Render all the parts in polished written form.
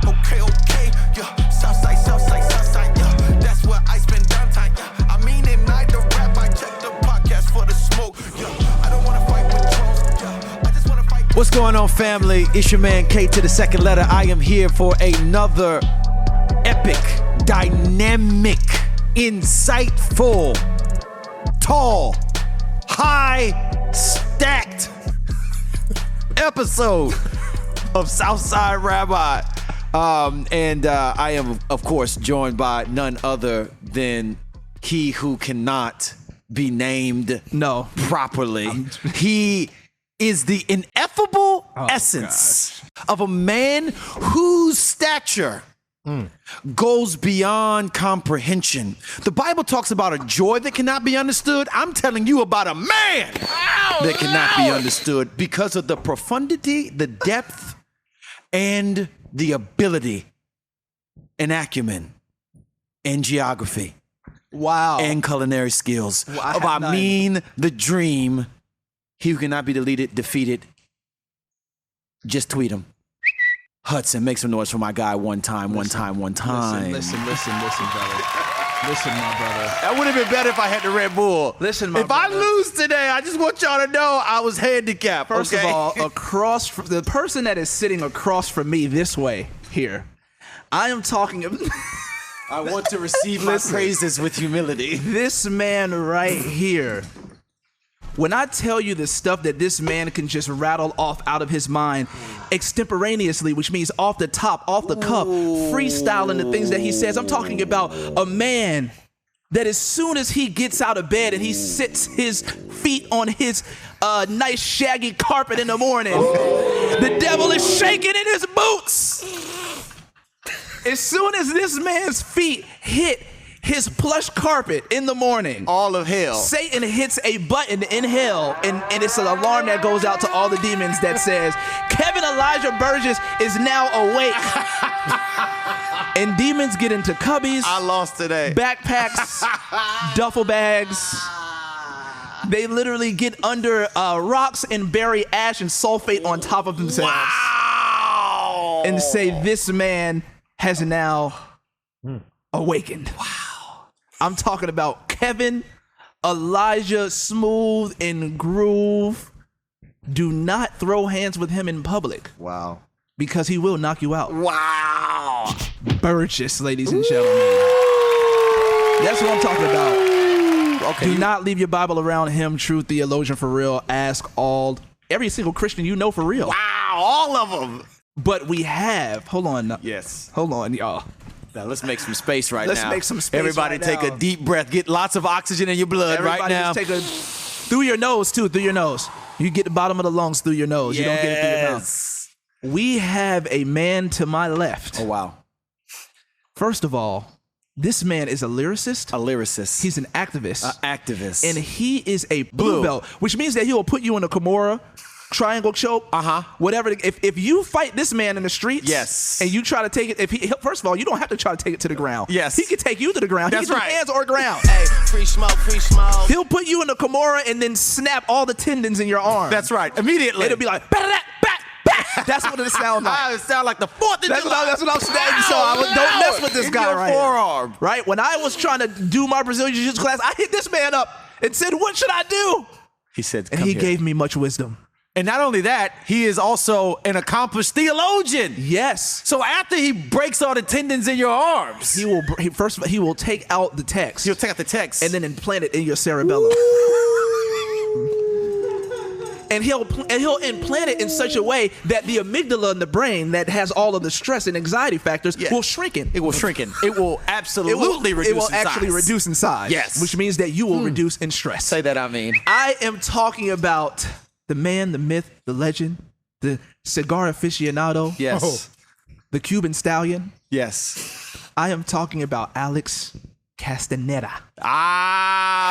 Okay, yeah. Southside, yeah. That's where I spend downtime, yeah. I mean it, night the rap, I check the podcast for the smoke, yeah. I don't wanna fight with trolls, yeah. I just wanna fight. What's going on, family? It's your man K to the second letter. I am here for another epic, dynamic, insightful, tall, high, stacked episode of Southside Rabbi. And I am, of course, joined by none other than he who cannot be named properly. He is the ineffable essence of a man whose stature goes beyond comprehension. The Bible talks about a joy that cannot be understood. I'm telling you about a man that cannot be understood because of the profundity, the depth, and the ability and acumen and geography. Wow. And culinary skills. Well, I mean, the dream. He who cannot be deleted, defeated. Just tweet him. Hudson, make some noise for my guy one time. Listen, brother. Listen, my brother. That would have been better if I had the Red Bull. Listen, my If brother. I lose today, I just want y'all to know I was handicapped. First of all, the person that is sitting across from me this way here, I am talking of I want to receive my praises with humility. this man right here. When I tell you the stuff that this man can just rattle off out of his mind extemporaneously, which means off the top, off the cuff, freestyling the things that he says, I'm talking about a man that as soon as he gets out of bed and he sits his feet on his nice shaggy carpet in the morning, the devil is shaking in his boots. As soon as this man's feet hit his plush carpet in the morning, All of hell. Satan hits a button in hell, and it's an alarm that goes out to all the demons that says, Kevin Elijah Burgess is now awake. And demons get into cubbies, I lost today. backpacks, duffel bags. They literally get under rocks and bury ash and sulfate on top of themselves. Wow. And say, this man has now awakened. Wow. I'm talking about Kevin Elijah Smooth and Groove. Do not throw hands with him in public Wow. because he will knock you out. Wow. Burgess, ladies and gentlemen. That's what I'm talking about. Okay. Do not leave your Bible around him, true theologian for real. Ask every single Christian you know for real. Wow. All of them. But we have, hold on, y'all. Now let's make some space right Let's now. make some space Everybody right take now. a deep breath. Get lots of oxygen in your blood right Everybody now. just take through your nose too, through your nose. You get the bottom of the lungs through your nose. You don't get it through your mouth. We have a man to my left. Oh, wow. First of all, this man is a lyricist. A lyricist. He's an activist. An activist. And he is a blue belt, which means that he will put you in a Kimura, triangle choke, whatever. If you fight this man in the streets, Yes. and you try to take it, first of all, you don't have to try to take it to the ground. Yes. He can take you to the ground. That's He can right. do hands or ground. Hey, free smoke. He'll put you in a Kimura and then snap all the tendons in your arm. That's right. Immediately. It'll be like, back. That's what it sounds like. It sounds like the 4th of July. That's what I'm saying. So don't mess with this in guy your right forearm. here. Right? When I was trying to do my Brazilian Jiu-Jitsu class, I hit this man up and said, what should I do? He said, And he gave me much wisdom. And not only that, he is also an accomplished theologian. Yes. So after he breaks all the tendons in your arms, He will take out the text. he'll take out the text. and then implant it in your cerebellum. And he'll implant it in such a way that the amygdala in the brain that has all of the stress and anxiety factors will shrinken. It will shrinken. It will absolutely reduce It will in actually size. reduce in size. Yes. Which means that you will reduce in stress. Say that, I mean. I am talking about the man, the myth, the legend, the cigar aficionado, Yes. the Cuban stallion. Yes. I am talking about Alex Castaneda.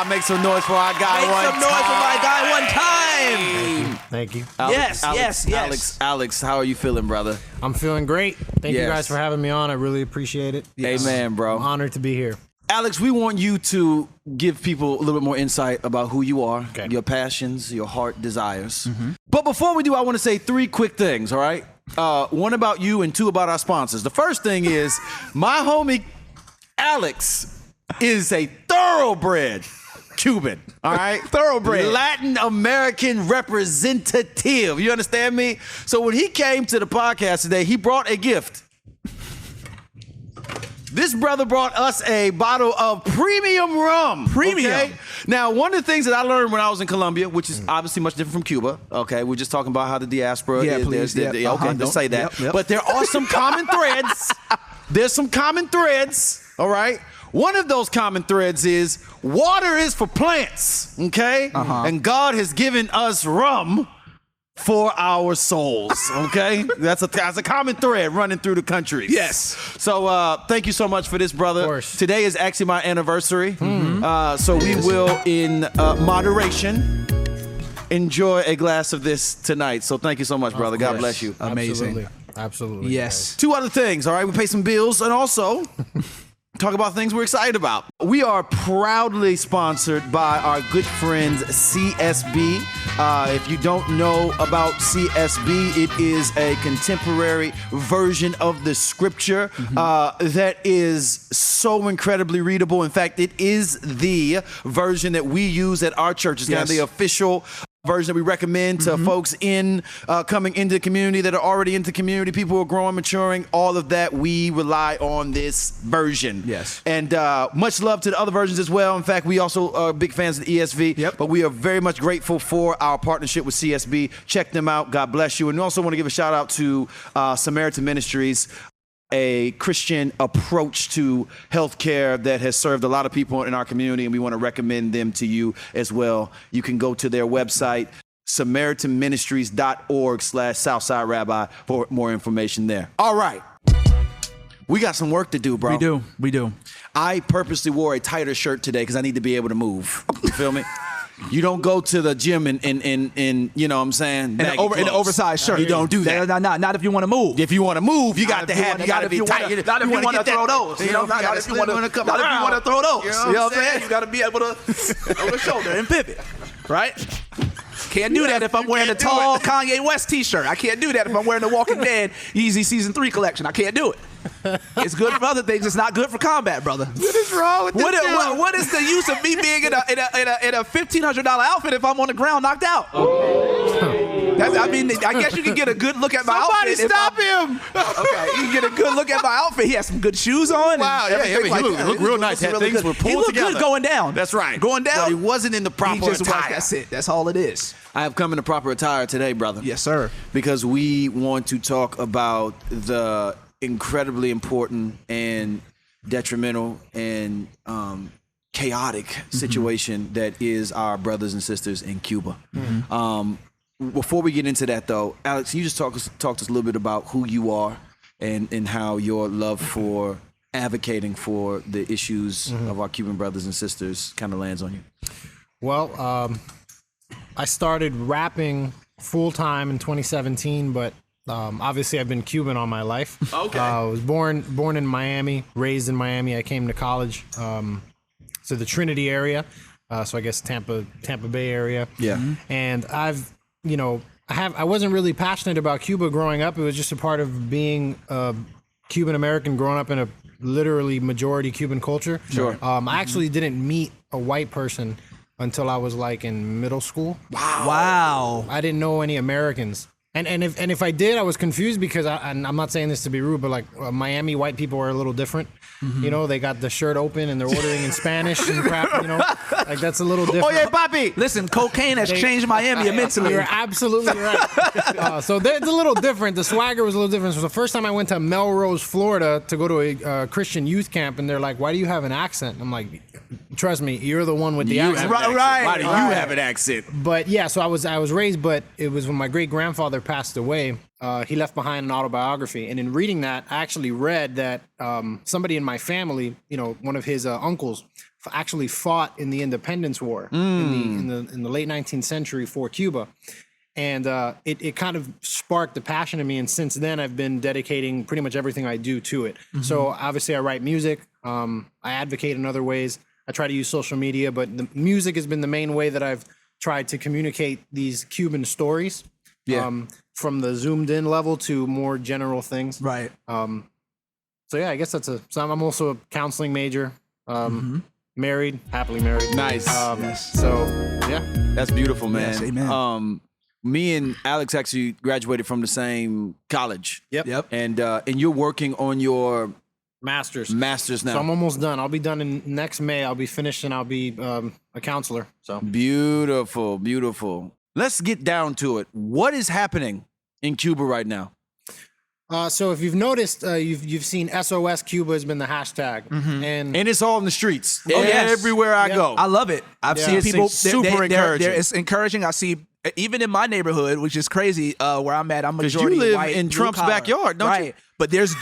Make some noise for our guy Make one some noise for my guy one time. Thank you. Yes. Alex, how are you feeling, brother? I'm feeling great. Thank you Yes. guys for having me on. I really appreciate it. Amen, bro. I'm honored to be here. Alex, we want you to give people a little bit more insight about who you are, Okay. your passions, your heart desires. But before we do, I want to say 3 quick things, all right? one about you and two about our sponsors. The first thing is my homie Alex is a thoroughbred Cuban, all right? Thoroughbred. Latin American representative. You understand me? So when he came to the podcast today, he brought a gift. This brother brought us a bottle of premium rum. Premium. Okay? Now, one of the things that I learned when I was in Colombia, which is obviously much different from Cuba, okay? We're just talking about how the diaspora is. Please. Okay, don't say that. Yep. But there are some common threads. There's some common threads, all right? One of those common threads is water is for plants, okay? And God has given us rum for our souls, okay? That's a common thread running through the country. Yes. So thank you so much for this, brother. Of course. Today is actually my anniversary. So we will, in moderation, enjoy a glass of this tonight. So thank you so much, brother. God bless you. Amazing. Absolutely. Yes. Two other things, all right? We pay some bills and also talk about things we're excited about. We are proudly sponsored by our good friends CSB. If you don't know about CSB, it is a contemporary version of the scripture that is so incredibly readable. In fact, it is the version that we use at our church. It's kind of the official version that we recommend to folks in coming into the community that are already into the community, people who are growing, maturing, all of that. We rely on this version. Yes. And much love to the other versions as well. In fact, we also are big fans of the ESV. Yep. But we are very much grateful for our partnership with CSB. Check them out. God bless you. And we also want to give a shout out to Samaritan Ministries, a Christian approach to healthcare that has served a lot of people in our community, and we want to recommend them to you as well. You can go to their website, samaritanministries.org/Southside Rabbi for more information there. All right. We got some work to do, bro. We do. I purposely wore a tighter shirt today because I need to be able to move. You feel me? You don't go to the gym in you know what I'm saying? In an oversized shirt. You don't do that. Not if you want to move. If you want to move, you got to be tight. Not if you want to throw those. You know, not if you want to throw those. You know what I'm saying? You got to be able to over shoulder and pivot, right? Can't do that if I'm wearing a tall Kanye West t-shirt. I can't do that if I'm wearing the Walking Dead Yeezy Season 3 collection. I can't do it. It's good for other things. It's not good for combat, brother. What is wrong with this dude? What is the use of me being in a $1,500 outfit if I'm on the ground knocked out? I guess you can get a good look at my outfit. Somebody stop him! Okay, you can get a good look at my outfit. He has some good shoes on. Wow, he look real nice. Had really things good. were pulled He looked together. good going down. That's right. Going down. But he wasn't in the proper attire. That's it. That's all it is. I have come in the proper attire today, brother. Yes, sir. Because we want to talk about the incredibly important and detrimental and chaotic situation that is our brothers and sisters in Cuba. Before we get into that, though, Alex, can you just talk to us a little bit about who you are and how your love for advocating for the issues of our Cuban brothers and sisters kind of lands on you? Well, I started rapping full-time in 2017, but obviously I've been Cuban all my life. Okay. I was born in Miami, raised in Miami. I came to college to the Trinity area, so I guess Tampa Bay area. Yeah. And I wasn't really passionate about Cuba growing up. It was just a part of being a Cuban American growing up in a literally majority Cuban culture. Sure. I actually didn't meet a white person until I was like in middle school. Wow. I didn't know any Americans. And if I did, I was confused because and I'm not saying this to be rude, but like Miami white people are a little different. You know, they got the shirt open and they're ordering in Spanish and crap. You know, like that's a little different. Oh yeah, papi. Listen, cocaine has changed Miami immensely. You're absolutely right. So it's a little different. The swagger was a little different. So the first time I went to Melrose, Florida, to go to a Christian youth camp, and they're like, "Why do you have an accent?" I'm like, "Trust me, you're the one with the accent." Right. Why do you have an accent? But yeah, so I was raised, but it was when my great grandfather passed away. He left behind an autobiography, and in reading that, I actually read that somebody in my family, one of his uncles, actually fought in the Independence War in the late 19th century for Cuba, and it kind of sparked the passion in me. And since then, I've been dedicating pretty much everything I do to it. So obviously, I write music. I advocate in other ways. I try to use social media, but the music has been the main way that I've tried to communicate these Cuban stories. Yeah. from the zoomed in level to more general things. Right. So yeah, I guess so I'm also a counseling major. Married, happily married. Nice. So yeah, That's beautiful, man. Yes, amen. Me and Alex actually graduated from the same college. Yep. And you're working on your Masters now. So I'm almost done. I'll be done in next May. I'll be finished and I'll be a counselor. So Beautiful, beautiful. Let's get down to it. What is happening in Cuba right now? So if you've noticed, you've seen SOS Cuba has been the hashtag, and And it's all in the streets. yes. Everywhere I Yep. go. I love it. I've seen people super encouraging. It's encouraging. I see even in my neighborhood, which is crazy, where I'm at. I'm 'Cause you majority live white, in blue Trump's collar. backyard, don't you? right. But there's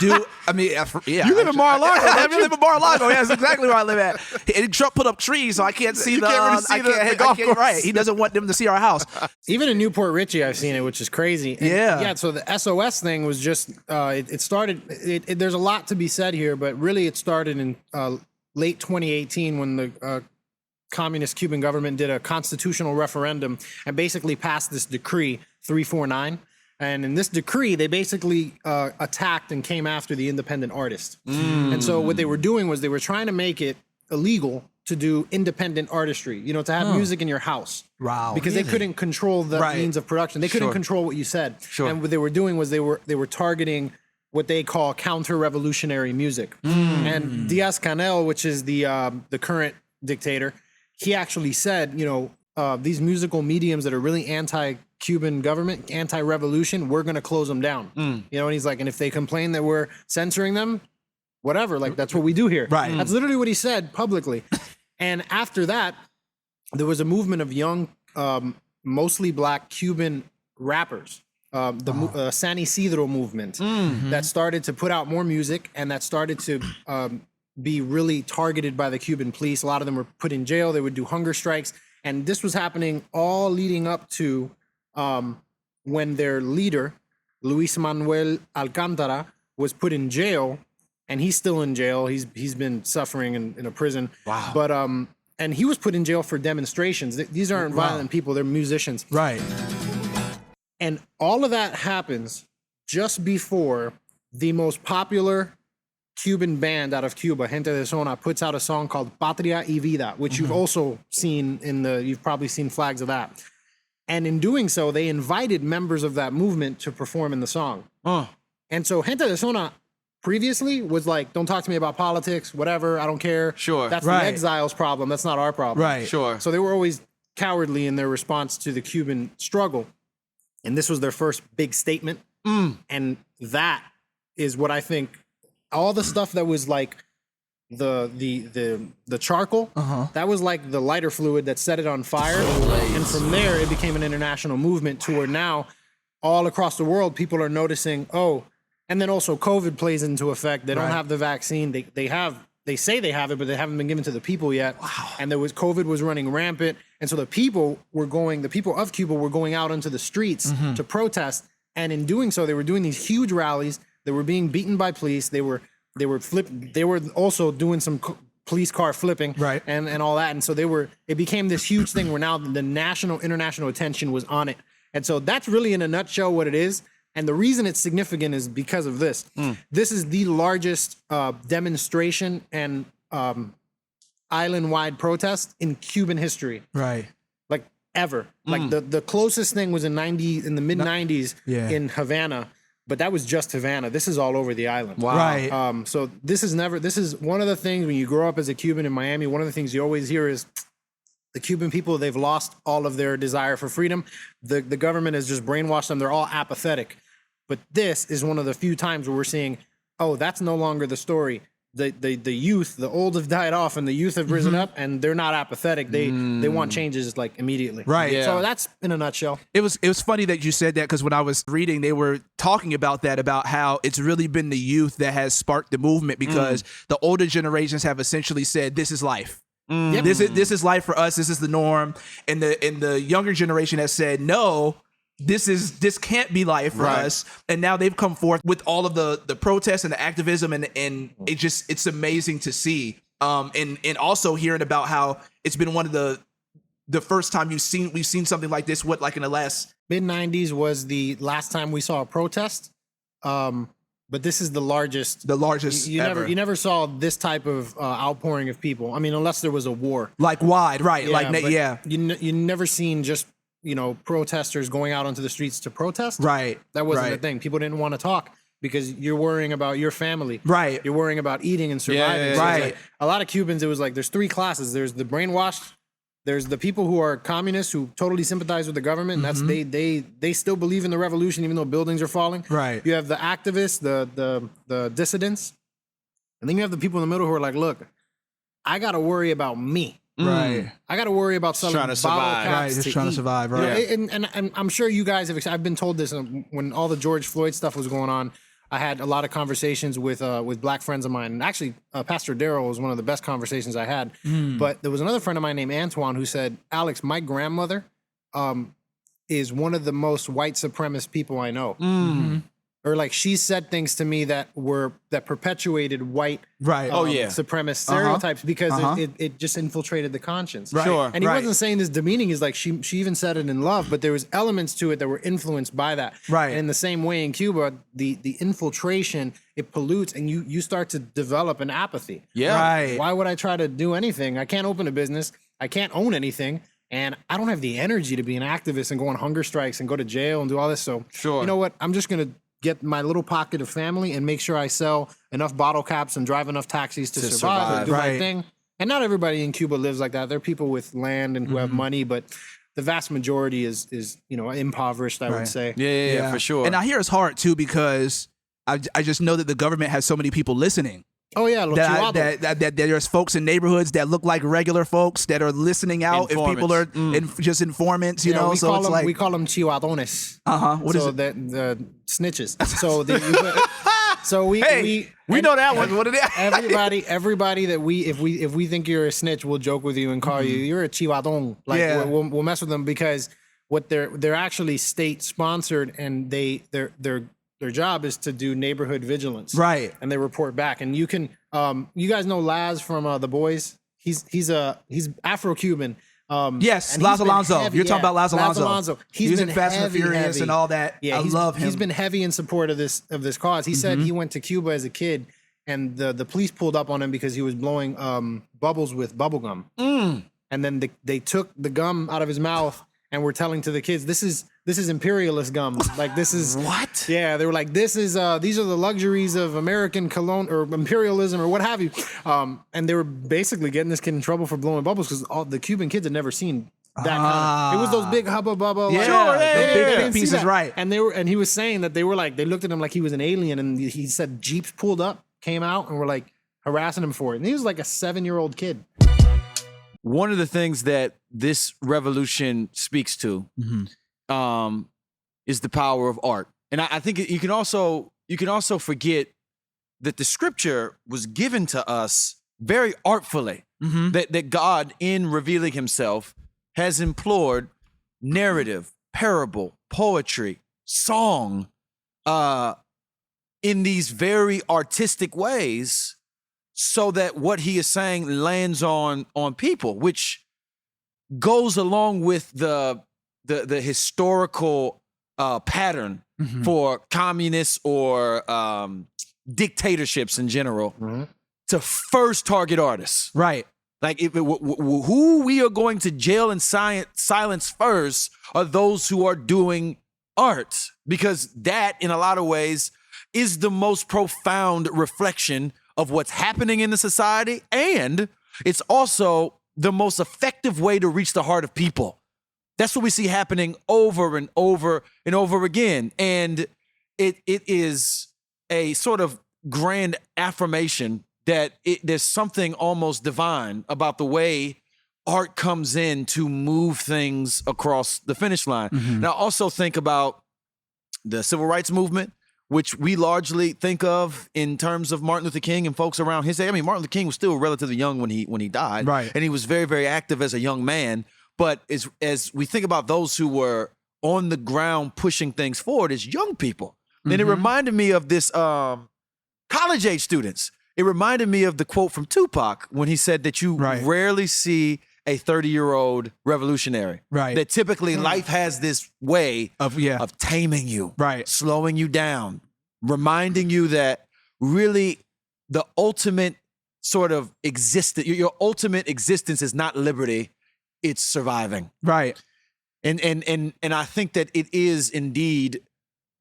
I mean, yeah. You live in Mar-a-Lago, I don't you? live in Mar-a-Lago. Yeah, that's exactly where I live at. And Trump put up trees, so I can't see You the. can't really see I the can't, golf course. Right. He doesn't want them to see our house. even in Newport Richie, I've seen it, which is crazy. And Yeah. So the SOS thing was just it started. There's a lot to be said here, but really it started in late 2018 when the communist Cuban government did a constitutional referendum and basically passed this decree 349. And in this decree, they basically attacked and came after the independent artist. And so what they were doing was they were trying to make it illegal to do independent artistry, to have music in your house. Wow. Because they couldn't control the Right. means of production. They couldn't control what you said. Sure. And what they were doing was they were targeting what they call counter-revolutionary music. And Diaz-Canel, which is the current dictator, he actually said, these musical mediums that are really anti-Cuban government, anti-revolution, we're going to close them down. And he's like, and if they complain that we're censoring them, whatever, like that's what we do here. Right. That's literally what he said publicly. And after that, there was a movement of young, mostly black Cuban rappers, the San Isidro movement, that started to put out more music and that started to be really targeted by the Cuban police. A lot of them were put in jail. They would do hunger strikes. And this was happening all leading up to when their leader, Luis Manuel Alcántara, was put in jail, and he's still in jail. He's been suffering in a prison. Wow. But and he was put in jail for demonstrations. These aren't violent people; they're musicians. Right. And all of that happens just before the most popular Cuban band out of Cuba, Gente de Zona, puts out a song called Patria y Vida, which you've also seen you've probably seen flags of that. And in doing so, they invited members of that movement to perform in the song. And so Gente de Zona previously was like, don't talk to me about politics, whatever, I don't care. Sure. That's Right. the exiles' problem. That's not our problem. Right. Sure. So they were always cowardly in their response to the Cuban struggle. And this was their first big statement. And that is what I think, all the stuff that was like the charcoal, that was like the lighter fluid that set it on fire. And from there, it became an international movement to where now all across the world, people are noticing, and then also COVID plays into effect. They don't have the vaccine. They say they have it, but they haven't been given to the people yet. Wow. And COVID was running rampant. And so the people of Cuba were going out into the streets to protest. And in doing so, they were doing these huge rallies. They were being beaten by police. They were also doing some police car flipping, right, and all that. And so it became this huge thing where now the international attention was on it. And so that's really in a nutshell what it is. And the reason it's significant is because of this. This is the largest demonstration and island-wide protest in Cuban history. Right. Like ever. Like the closest thing was in the mid 90s in Havana. But that was just Havana. This is all over the island. Wow. Right. So this is one of the things when you grow up as a Cuban in Miami, one of the things you always hear is the Cuban people, they've lost all of their desire for freedom. The government has just brainwashed them. They're all apathetic. But this is one of the few times where we're seeing, that's no longer the story. The youth, the old have died off and the youth have risen up and they're not apathetic. They want changes like immediately. Right. Yeah. So that's in a nutshell. It was funny that you said that, because when I was reading, they were talking about how it's really been the youth that has sparked the movement, because the older generations have essentially said, this is life. Yep. This is life for us. This is the norm. And the younger generation has said, no, this can't be life for us. And now they've come forth with all of the protests and the activism, and it's amazing to see. And also hearing about how it's been one of the the first time we've seen something like this? What, like in the last mid-90s was the last time we saw a protest. But this is the largest. You ever. never saw this type of outpouring of people. I mean, unless there was a war. Like wide, right? Yeah, You never seen just protesters going out onto the streets to protest. Right. That wasn't right. the thing. People didn't want to talk because you're worrying about your family. Right. You're worrying about eating and surviving. So right. like, a lot of Cubans, it was like there's three classes. There's the brainwashed. There's the people who are communists who totally sympathize with the government. And that's they still believe in the revolution even though buildings are falling. Right. You have the activists, the dissidents, and then you have the people in the middle who are like, look, I got to worry about me. Right. I got to worry about selling trying to survive. Right. Just trying to survive. Right. And I'm sure you guys have. I've been told this when all the George Floyd stuff was going on. I had a lot of conversations with black friends of mine. And actually, Pastor Darrell was one of the best conversations I had. But there was another friend of mine named Antoine who said, Alex, my grandmother is one of the most white supremacist people I know. Or like she said things to me that perpetuated white supremacist stereotypes because it just infiltrated the conscience. Right. Sure. And he wasn't saying this demeaning. Is like she even said it in love, but there was elements to it that were influenced by that. Right. And in the same way in Cuba, the infiltration, it pollutes and you start to develop an apathy. Yeah. Right. Why would I try to do anything? I can't open a business. I can't own anything. And I don't have the energy to be an activist and go on hunger strikes and go to jail and do all this. So you know what? I'm just going to get my little pocket of family and make sure I sell enough bottle caps and drive enough taxis to survive and do my thing. And not everybody in Cuba lives like that. There are people with land and who have money, but the vast majority is impoverished, I would say. Yeah, for sure. And I hear it's hard too because I just know that the government has so many people listening. Oh yeah, that there's folks in neighborhoods that look like regular folks that are listening out. Informants. If people are just informants, you know. We So call it's them, like we call them chihuahuones. What is it? The snitches. So we know that one. What it is? Everybody that if we think you're a snitch, we'll joke with you and call you you're a chihuahon. Like we'll mess with them because what they're actually state sponsored and their job is to do neighborhood vigilance. Right. And they report back. And you can you guys know Laz from The Boys? He's Afro-Cuban. Yes, and Laz Alonso. You're talking about Laz Alonso. He's been been Fast and heavy, Furious and all that. Yeah, I love him. He's been heavy in support of this cause. He said he went to Cuba as a kid and the police pulled up on him because he was blowing bubbles with bubble gum. And then they took the gum out of his mouth and were telling to the kids, this is imperialist gum. Like this is what? Yeah, they were like, this is these are the luxuries of American cologne or imperialism or what have you. And they were basically getting this kid in trouble for blowing bubbles because all the Cuban kids had never seen that kind of. It was those big hubba bubba. Big pieces, right? And he was saying that they looked at him like he was an alien, and he said jeeps pulled up, came out, and were like harassing him for it. And he was like a 7-year-old kid. One of the things that this revolution speaks to is the power of art. And I think you can also forget that the scripture was given to us very artfully, that God, in revealing himself, has implored narrative, parable, poetry, song in these very artistic ways so that what he is saying lands on people, which goes along with the historical pattern for communists or dictatorships in general to first target artists. Right. Like who we are going to jail and silence first are those who are doing art, because that in a lot of ways is the most profound reflection of what's happening in the society, and it's also the most effective way to reach the heart of people. That's what we see happening over and over and over again. And it is a sort of grand affirmation that there's something almost divine about the way art comes in to move things across the finish line. Now, also think about the civil rights movement, which we largely think of in terms of Martin Luther King and folks around his age. I mean, Martin Luther King was still relatively young when he died, right? And he was very, very active as a young man. But as we think about those who were on the ground pushing things forward as young people, then it reminded me of this college age students. It reminded me of the quote from Tupac when he said that you rarely see a 30-year-old revolutionary. Right. That typically life has this way of taming you, right, slowing you down, reminding you that really the ultimate sort of your ultimate existence is not liberty, it's surviving. Right. And I think that it is indeed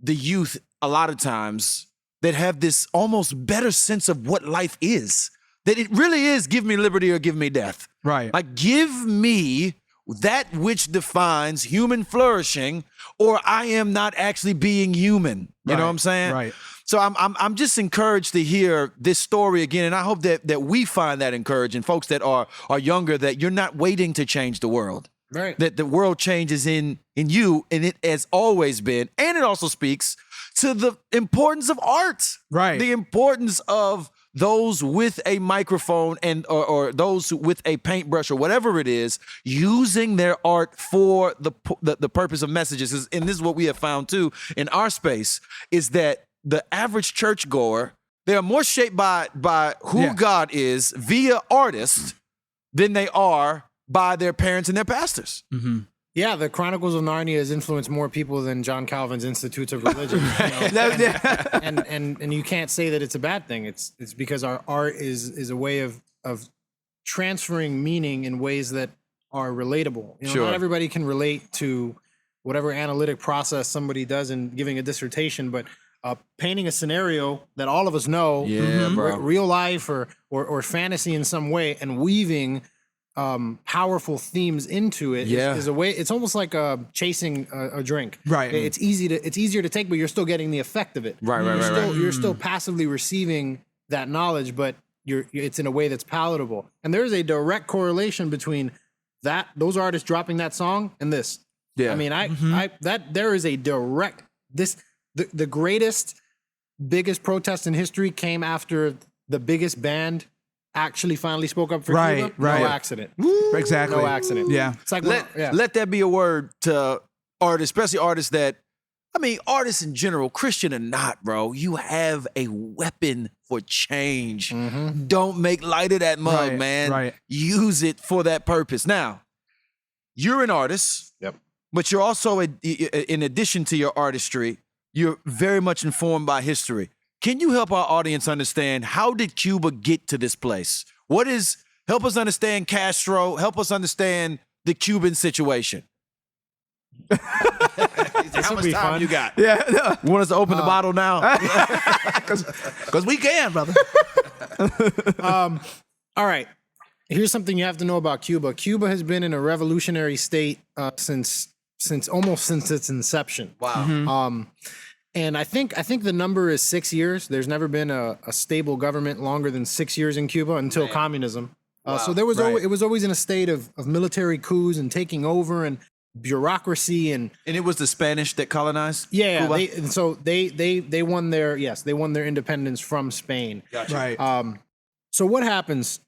the youth a lot of times that have this almost better sense of what life is. That it really is give me liberty or give me death. Right. Like give me that which defines human flourishing, or I am not actually being human. You know what I'm saying? Right. So I'm just encouraged to hear this story again, and I hope that we find that encouraging, folks that are younger, that you're not waiting to change the world. Right. That the world changes in you, and it has always been. And it also speaks to the importance of art. Right. The importance of those with a microphone and or those with a paintbrush or whatever it is, using their art for the purpose of messages. And this is what we have found too in our space, is that the average churchgoer, they are more shaped by who God is via artists than they are by their parents and their pastors. Mm-hmm. Yeah, the Chronicles of Narnia has influenced more people than John Calvin's Institutes of Religion. And you can't say that it's a bad thing. It's because our art is a way of transferring meaning in ways that are relatable. Not everybody can relate to whatever analytic process somebody does in giving a dissertation, but painting a scenario that all of us know, real life or fantasy in some way, and weaving powerful themes into it is a way. It's almost like chasing a drink. Right. It's easier to take, but you're still getting the effect of it. You're still passively receiving that knowledge, but it's in a way that's palatable. And there's a direct correlation between those artists dropping that song and this. Yeah. I mean, there is a direct the greatest, biggest protest in history came after the biggest band actually finally spoke up for Cuba. Right. No accident. Exactly. No accident. Yeah. It's like let that be a word to artists, especially artists that, I mean, artists in general, Christian or not, bro, you have a weapon for change. Mm-hmm. Don't make light of that mug, man. Right. Use it for that purpose. Now, you're an artist, but you're also, in addition to your artistry, you're very much informed by history. Can you help our audience understand, how did Cuba get to this place? Help us understand Castro, help us understand the Cuban situation. How much time you got? Yeah. You want us to open the bottle now? Because we can, brother. all right. Here's something you have to know about Cuba. Cuba has been in a revolutionary state since its inception. Wow. Mm-hmm. And I think the number is 6 years. There's never been a stable government longer than 6 years in Cuba until communism. So there was it was always in a state of military coups and taking over and bureaucracy and it was the Spanish that colonized Cuba? Cuba? They won their independence from Spain. Gotcha. Right. So what happens?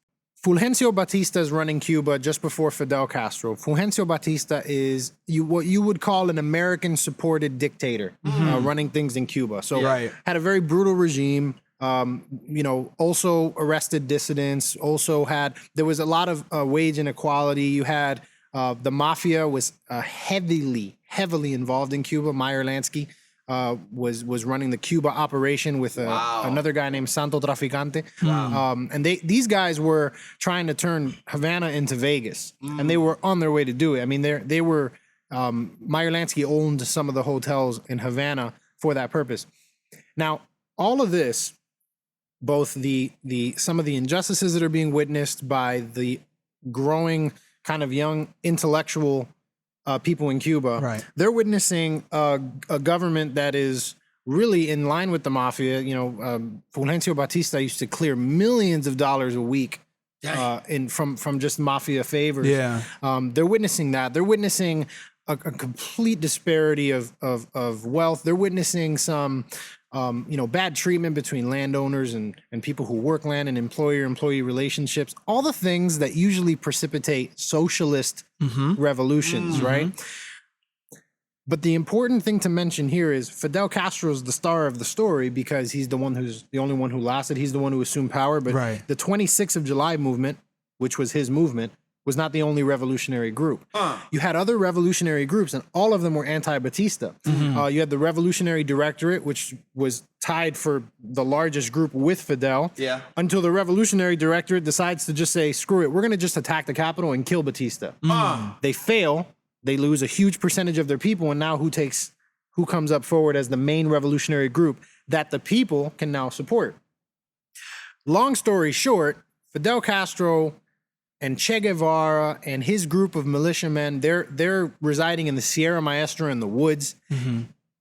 Fulgencio Batista is running Cuba just before Fidel Castro. Fulgencio Batista is what you would call an American-supported dictator running things in Cuba. So had a very brutal regime. Also arrested dissidents. There was a lot of wage inequality. You had the mafia was heavily involved in Cuba. Meyer Lansky was running the Cuba operation with another guy named Santo Traficante. And these guys were trying to turn Havana into Vegas, and they were on their way to do it. I mean, they were Meyer Lansky owned some of the hotels in Havana for that purpose. Now, all of this, both the some of the injustices that are being witnessed by the growing kind of young intellectual people in Cuba, they're witnessing a government that is really in line with the mafia. Fulgencio Batista used to clear millions of dollars a week from just mafia favors. Yeah. They're witnessing that. They're witnessing a complete disparity of wealth. They're witnessing some bad treatment between landowners and people who work land and employer-employee relationships, all the things that usually precipitate socialist revolutions, right? But the important thing to mention here is Fidel Castro's the star of the story because he's the only one who lasted. He's the one who assumed power. But the 26th of July movement, which was his movement, was not the only revolutionary group. You had other revolutionary groups, and all of them were anti-Batista. You had the Revolutionary Directorate, which was tied for the largest group with Fidel, until the Revolutionary Directorate decides to just say, screw it, we're going to just attack the Capitol and kill Batista. They fail, they lose a huge percentage of their people, and now who comes up forward as the main revolutionary group that the people can now support? Long story short, Fidel Castro and Che Guevara and his group of militiamen, they're residing in the Sierra Maestra in the woods.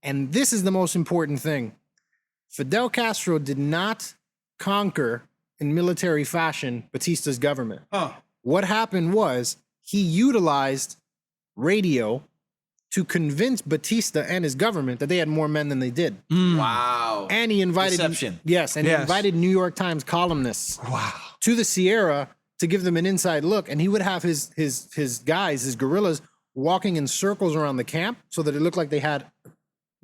And this is the most important thing. Fidel Castro did not conquer in military fashion Batista's government. What happened was he utilized radio to convince Batista and his government that they had more men than they did. Wow. And he invited Deception. he invited New York Times columnists to the Sierra to give them an inside look, and he would have his guys, his guerrillas, walking in circles around the camp so that it looked like they had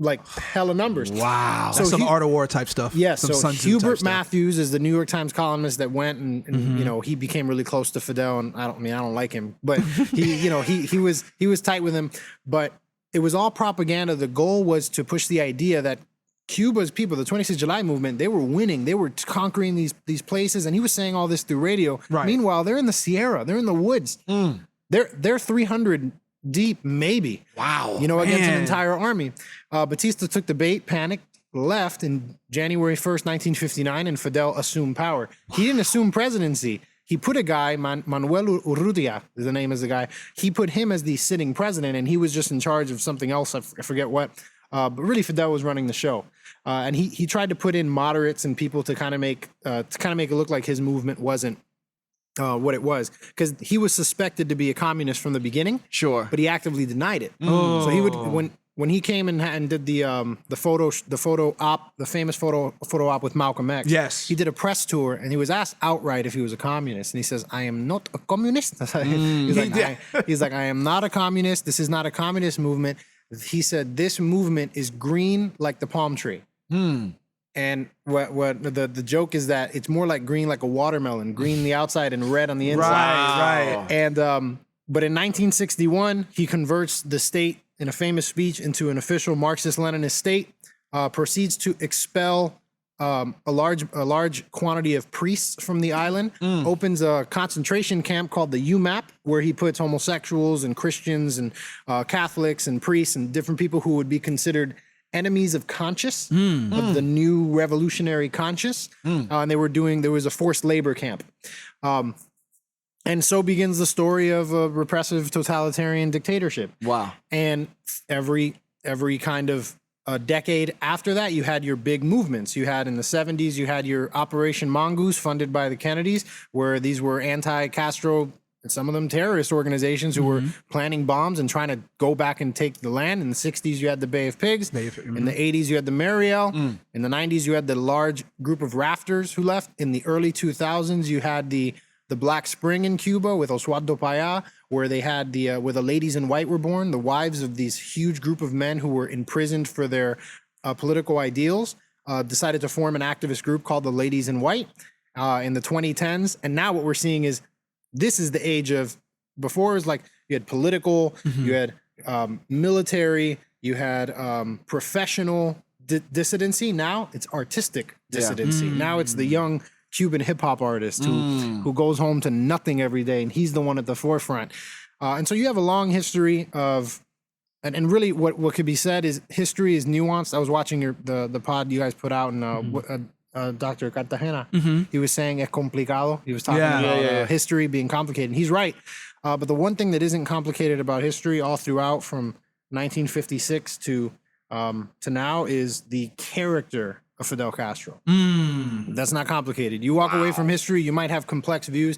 like hella numbers. Wow. That's some art of war type stuff. Yes, some so Sun Tzu Hubert type stuff. Matthews is the New York Times columnist that went and you know, he became really close to Fidel, and I don't like him, but he was tight with him, but it was all propaganda. The goal was to push the idea that Cuba's people, the 26th of July movement, they were winning. They were conquering these places, and he was saying all this through radio. Right. Meanwhile, they're in the Sierra. They're in the woods. They're 300 deep, maybe. Wow. Against an entire army. Batista took the bait, panicked, left in January 1st, 1959, and Fidel assumed power. He didn't assume presidency. He put a guy, Manuel Urrutia, the name is the guy. He put him as the sitting president, and he was just in charge of something else. I forget what. But really, Fidel was running the show, and he tried to put in moderates and people to kind of make it look like his movement wasn't what it was, because he was suspected to be a communist from the beginning. Sure, but he actively denied it. So he would when he came and did the famous photo op with Malcolm X. Yes, he did a press tour, and he was asked outright if he was a communist, and he says, "I am not a communist." He's like, "I am not a communist. This is not a communist movement." He said, "This movement is green like the palm tree." And what the joke is that it's more like green like a watermelon, green the outside and red on the inside. Right. And but in 1961, he converts the state in a famous speech into an official Marxist-Leninist state. Proceeds to expel a large quantity of priests from the island. Opens a concentration camp called the UMAP, where he puts homosexuals and Christians and Catholics and priests and different people who would be considered enemies of conscience, of the new revolutionary conscience. And there was a forced labor camp. And so begins the story of a repressive totalitarian dictatorship. Wow. And every kind of a decade after that, you had your big movements. You had in the 70s, you had your Operation Mongoose funded by the Kennedys, where these were anti-Castro, and some of them terrorist organizations who were planning bombs and trying to go back and take the land. In the 60s, you had the Bay of Pigs. In the 80s, you had the Mariel. In the 90s, you had the large group of rafters who left. In the early 2000s, you had the Black Spring in Cuba with Oswaldo Payá, where they had where the ladies in white were born, the wives of these huge group of men who were imprisoned for their political ideals, decided to form an activist group called the Ladies in White in the 2010s. And now what we're seeing is this is the age of, before it was like you had political, you had military, you had professional dissidency. Now it's artistic dissidency. Now it's the young Cuban hip hop artist who goes home to nothing every day, and he's the one at the forefront. And so you have a long history of, and really what could be said is history is nuanced. I was watching the pod you guys put out, and Dr. Cartagena, he was saying es complicado. He was talking about history being complicated, and he's right. But the one thing that isn't complicated about history all throughout from 1956 to now is the character of Fidel Castro. That's not complicated. You walk away from history, you might have complex views.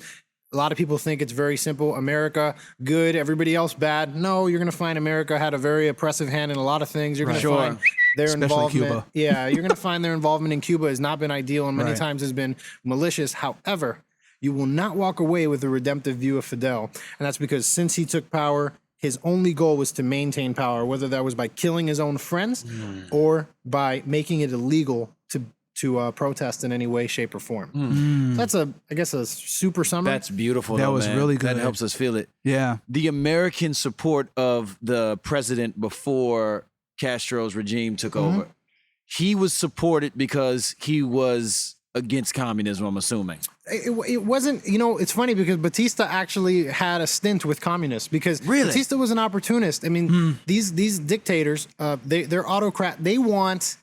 A lot of people think it's very simple. America, good. Everybody else, bad. No, you're going to find America had a very oppressive hand in a lot of things. You're going to find their Especially involvement. Cuba. Yeah, you're going to find their involvement in Cuba has not been ideal and many times has been malicious. However, you will not walk away with a redemptive view of Fidel. And that's because since he took power, his only goal was to maintain power, whether that was by killing his own friends or by making it illegal to protest in any way, shape, or form. That's I guess a super summary. That's beautiful. That though, was man. really good. That helps us feel it. Yeah. The American support of the president before Castro's regime took over, he was supported because he was against communism, I'm assuming. It wasn't, it's funny because Batista actually had a stint with communists because Batista was an opportunist. I mean, these dictators, they're autocrat. They want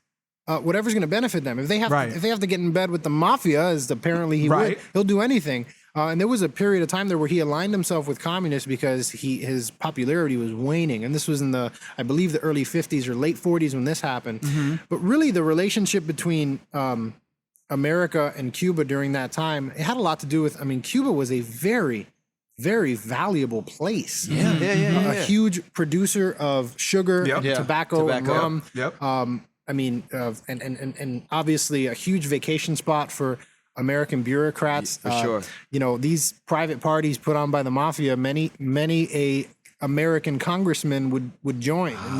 whatever's going to benefit them. If they have to get in bed with the mafia, as apparently he would, he'll do anything. And there was a period of time there where he aligned himself with communists because his popularity was waning. And this was in I believe the early 50s or late 40s when this happened. But really the relationship between America and Cuba during that time, it had a lot to do with, Cuba was a very, very valuable place. A huge producer of sugar, tobacco, and rum. And obviously a huge vacation spot for American bureaucrats. For sure. These private parties put on by the mafia, many a American congressman would join. And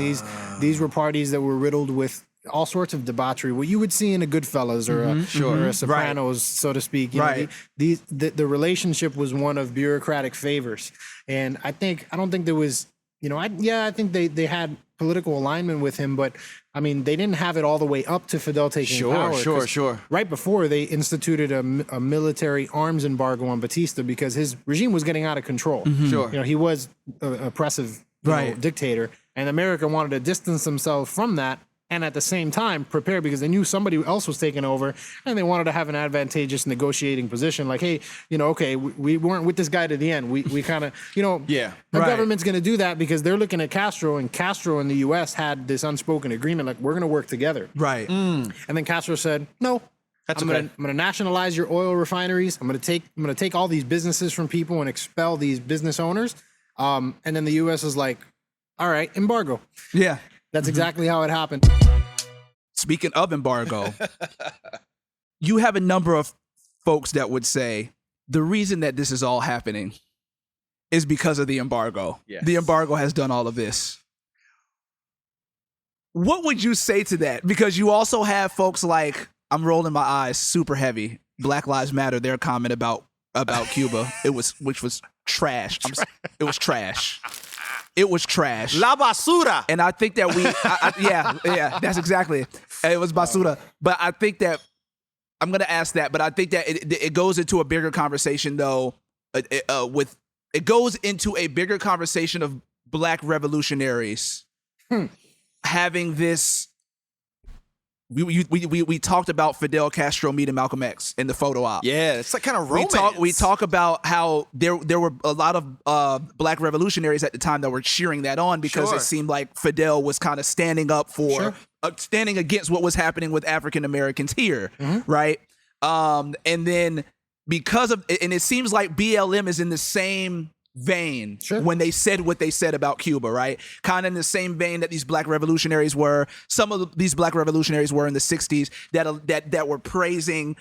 these were parties that were riddled with all sorts of debauchery, what you would see in a Goodfellas or a Sopranos, so to speak. The relationship was one of bureaucratic favors, and I don't think there was, I think they had political alignment with him, but they didn't have it all the way up to Fidel taking power. Sure. Right before they instituted a military arms embargo on Batista because his regime was getting out of control. He was an oppressive dictator, and America wanted to distance themselves from that. And at the same time, prepare because they knew somebody else was taking over, and they wanted to have an advantageous negotiating position. Like, hey, we weren't with this guy to the end. We kind of, the government's going to do that because they're looking at Castro, and Castro in the U.S. had this unspoken agreement, like we're going to work together. Right. And then Castro said, no. I'm going to nationalize your oil refineries. I'm going to take all these businesses from people and expel these business owners. And then the U.S. is like, all right, embargo. Yeah. That's exactly how it happened. Speaking of embargo, you have a number of folks that would say the reason that this is all happening is because of the embargo. Yes. The embargo has done all of this. What would you say to that? Because you also have folks like, I'm rolling my eyes super heavy, Black Lives Matter, their comment about Cuba, which was trash. It was trash. It was trash. La basura. And I think that that's exactly it. It was basura. But I think that, I'm going to ask that, but I think that it goes into a bigger conversation, though, it goes into a bigger conversation of Black revolutionaries having this. We talked about Fidel Castro meeting Malcolm X in the photo op. Yeah, it's like kind of romance. We talk about how there were a lot of Black revolutionaries at the time that were cheering that on because it seemed like Fidel was kind of standing up for standing against what was happening with African Americans here, right? And then because of, and it seems like BLM is in the same vein when they said what they said about Cuba, right? Kind of in the same vein that these Black revolutionaries were. Some of these Black revolutionaries were in the 60s that were praising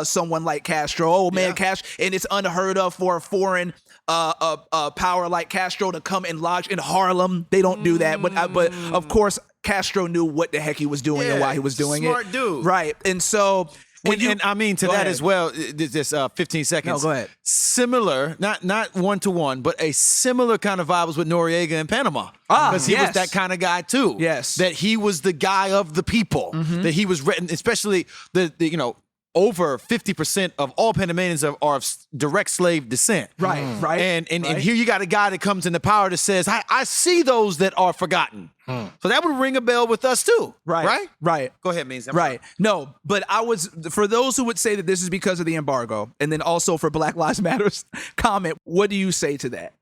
someone like Castro. Oh man, Castro, and it's unheard of for a foreign power like Castro to come and lodge in Harlem. They don't do that, but of course Castro knew what the heck he was doing and why he was doing smart dude, right? And so. As well, just 15 seconds. No, go ahead. Similar, not one-to-one, but a similar kind of vibe was with Noriega in Panama. Because he was that kind of guy too. Yes. That he was the guy of the people. That he was written, especially the over 50% of all Panamanians are of direct slave descent. Right. And here you got a guy that comes into power that says, I see those that are forgotten. So that would ring a bell with us too. Right. Go ahead, Means. No, but for those who would say that this is because of the embargo, and then also for Black Lives Matter's comment, what do you say to that?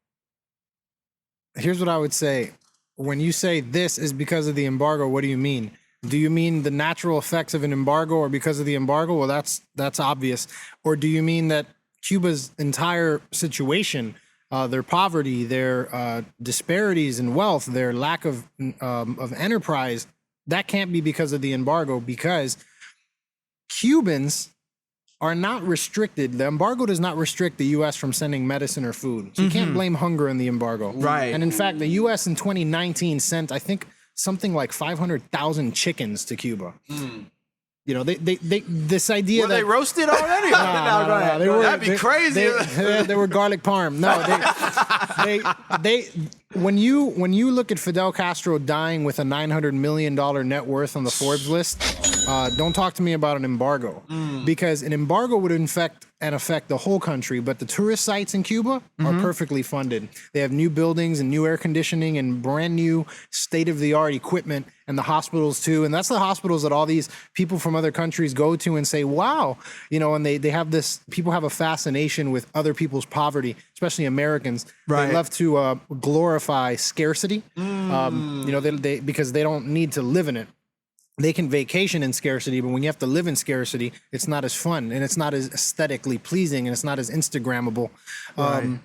Here's what I would say. When you say this is because of the embargo, what do you mean? Do you mean the natural effects of an embargo or because of the embargo? Well, that's obvious. Or do you mean that Cuba's entire situation, their poverty, their disparities in wealth, their lack of enterprise, that can't be because of the embargo because Cubans are not restricted. The embargo does not restrict the U.S. from sending medicine or food. So you can't blame hunger in the embargo. Right. And in fact, the U.S. in 2019 sent, I think, something like 500,000 chickens to Cuba. You know, they this idea Were that they roasted already? No, That'd be crazy. They were garlic parm. No, they when you look at Fidel Castro dying with a $900 million net worth on the Forbes list, don't talk to me about an embargo, because an embargo would affect the whole country, but the tourist sites in Cuba are perfectly funded. They have new buildings and new air conditioning and brand new state-of-the-art equipment, and the hospitals too. And that's the hospitals that all these people from other countries go to and say, wow, you know, and they have this, people have a fascination with other people's poverty, especially Americans. Right. They love to glorify scarcity, you know, they because they don't need to live in it. They can vacation in scarcity, but when you have to live in scarcity, it's not as fun, and it's not as aesthetically pleasing, and it's not as Instagrammable. Right.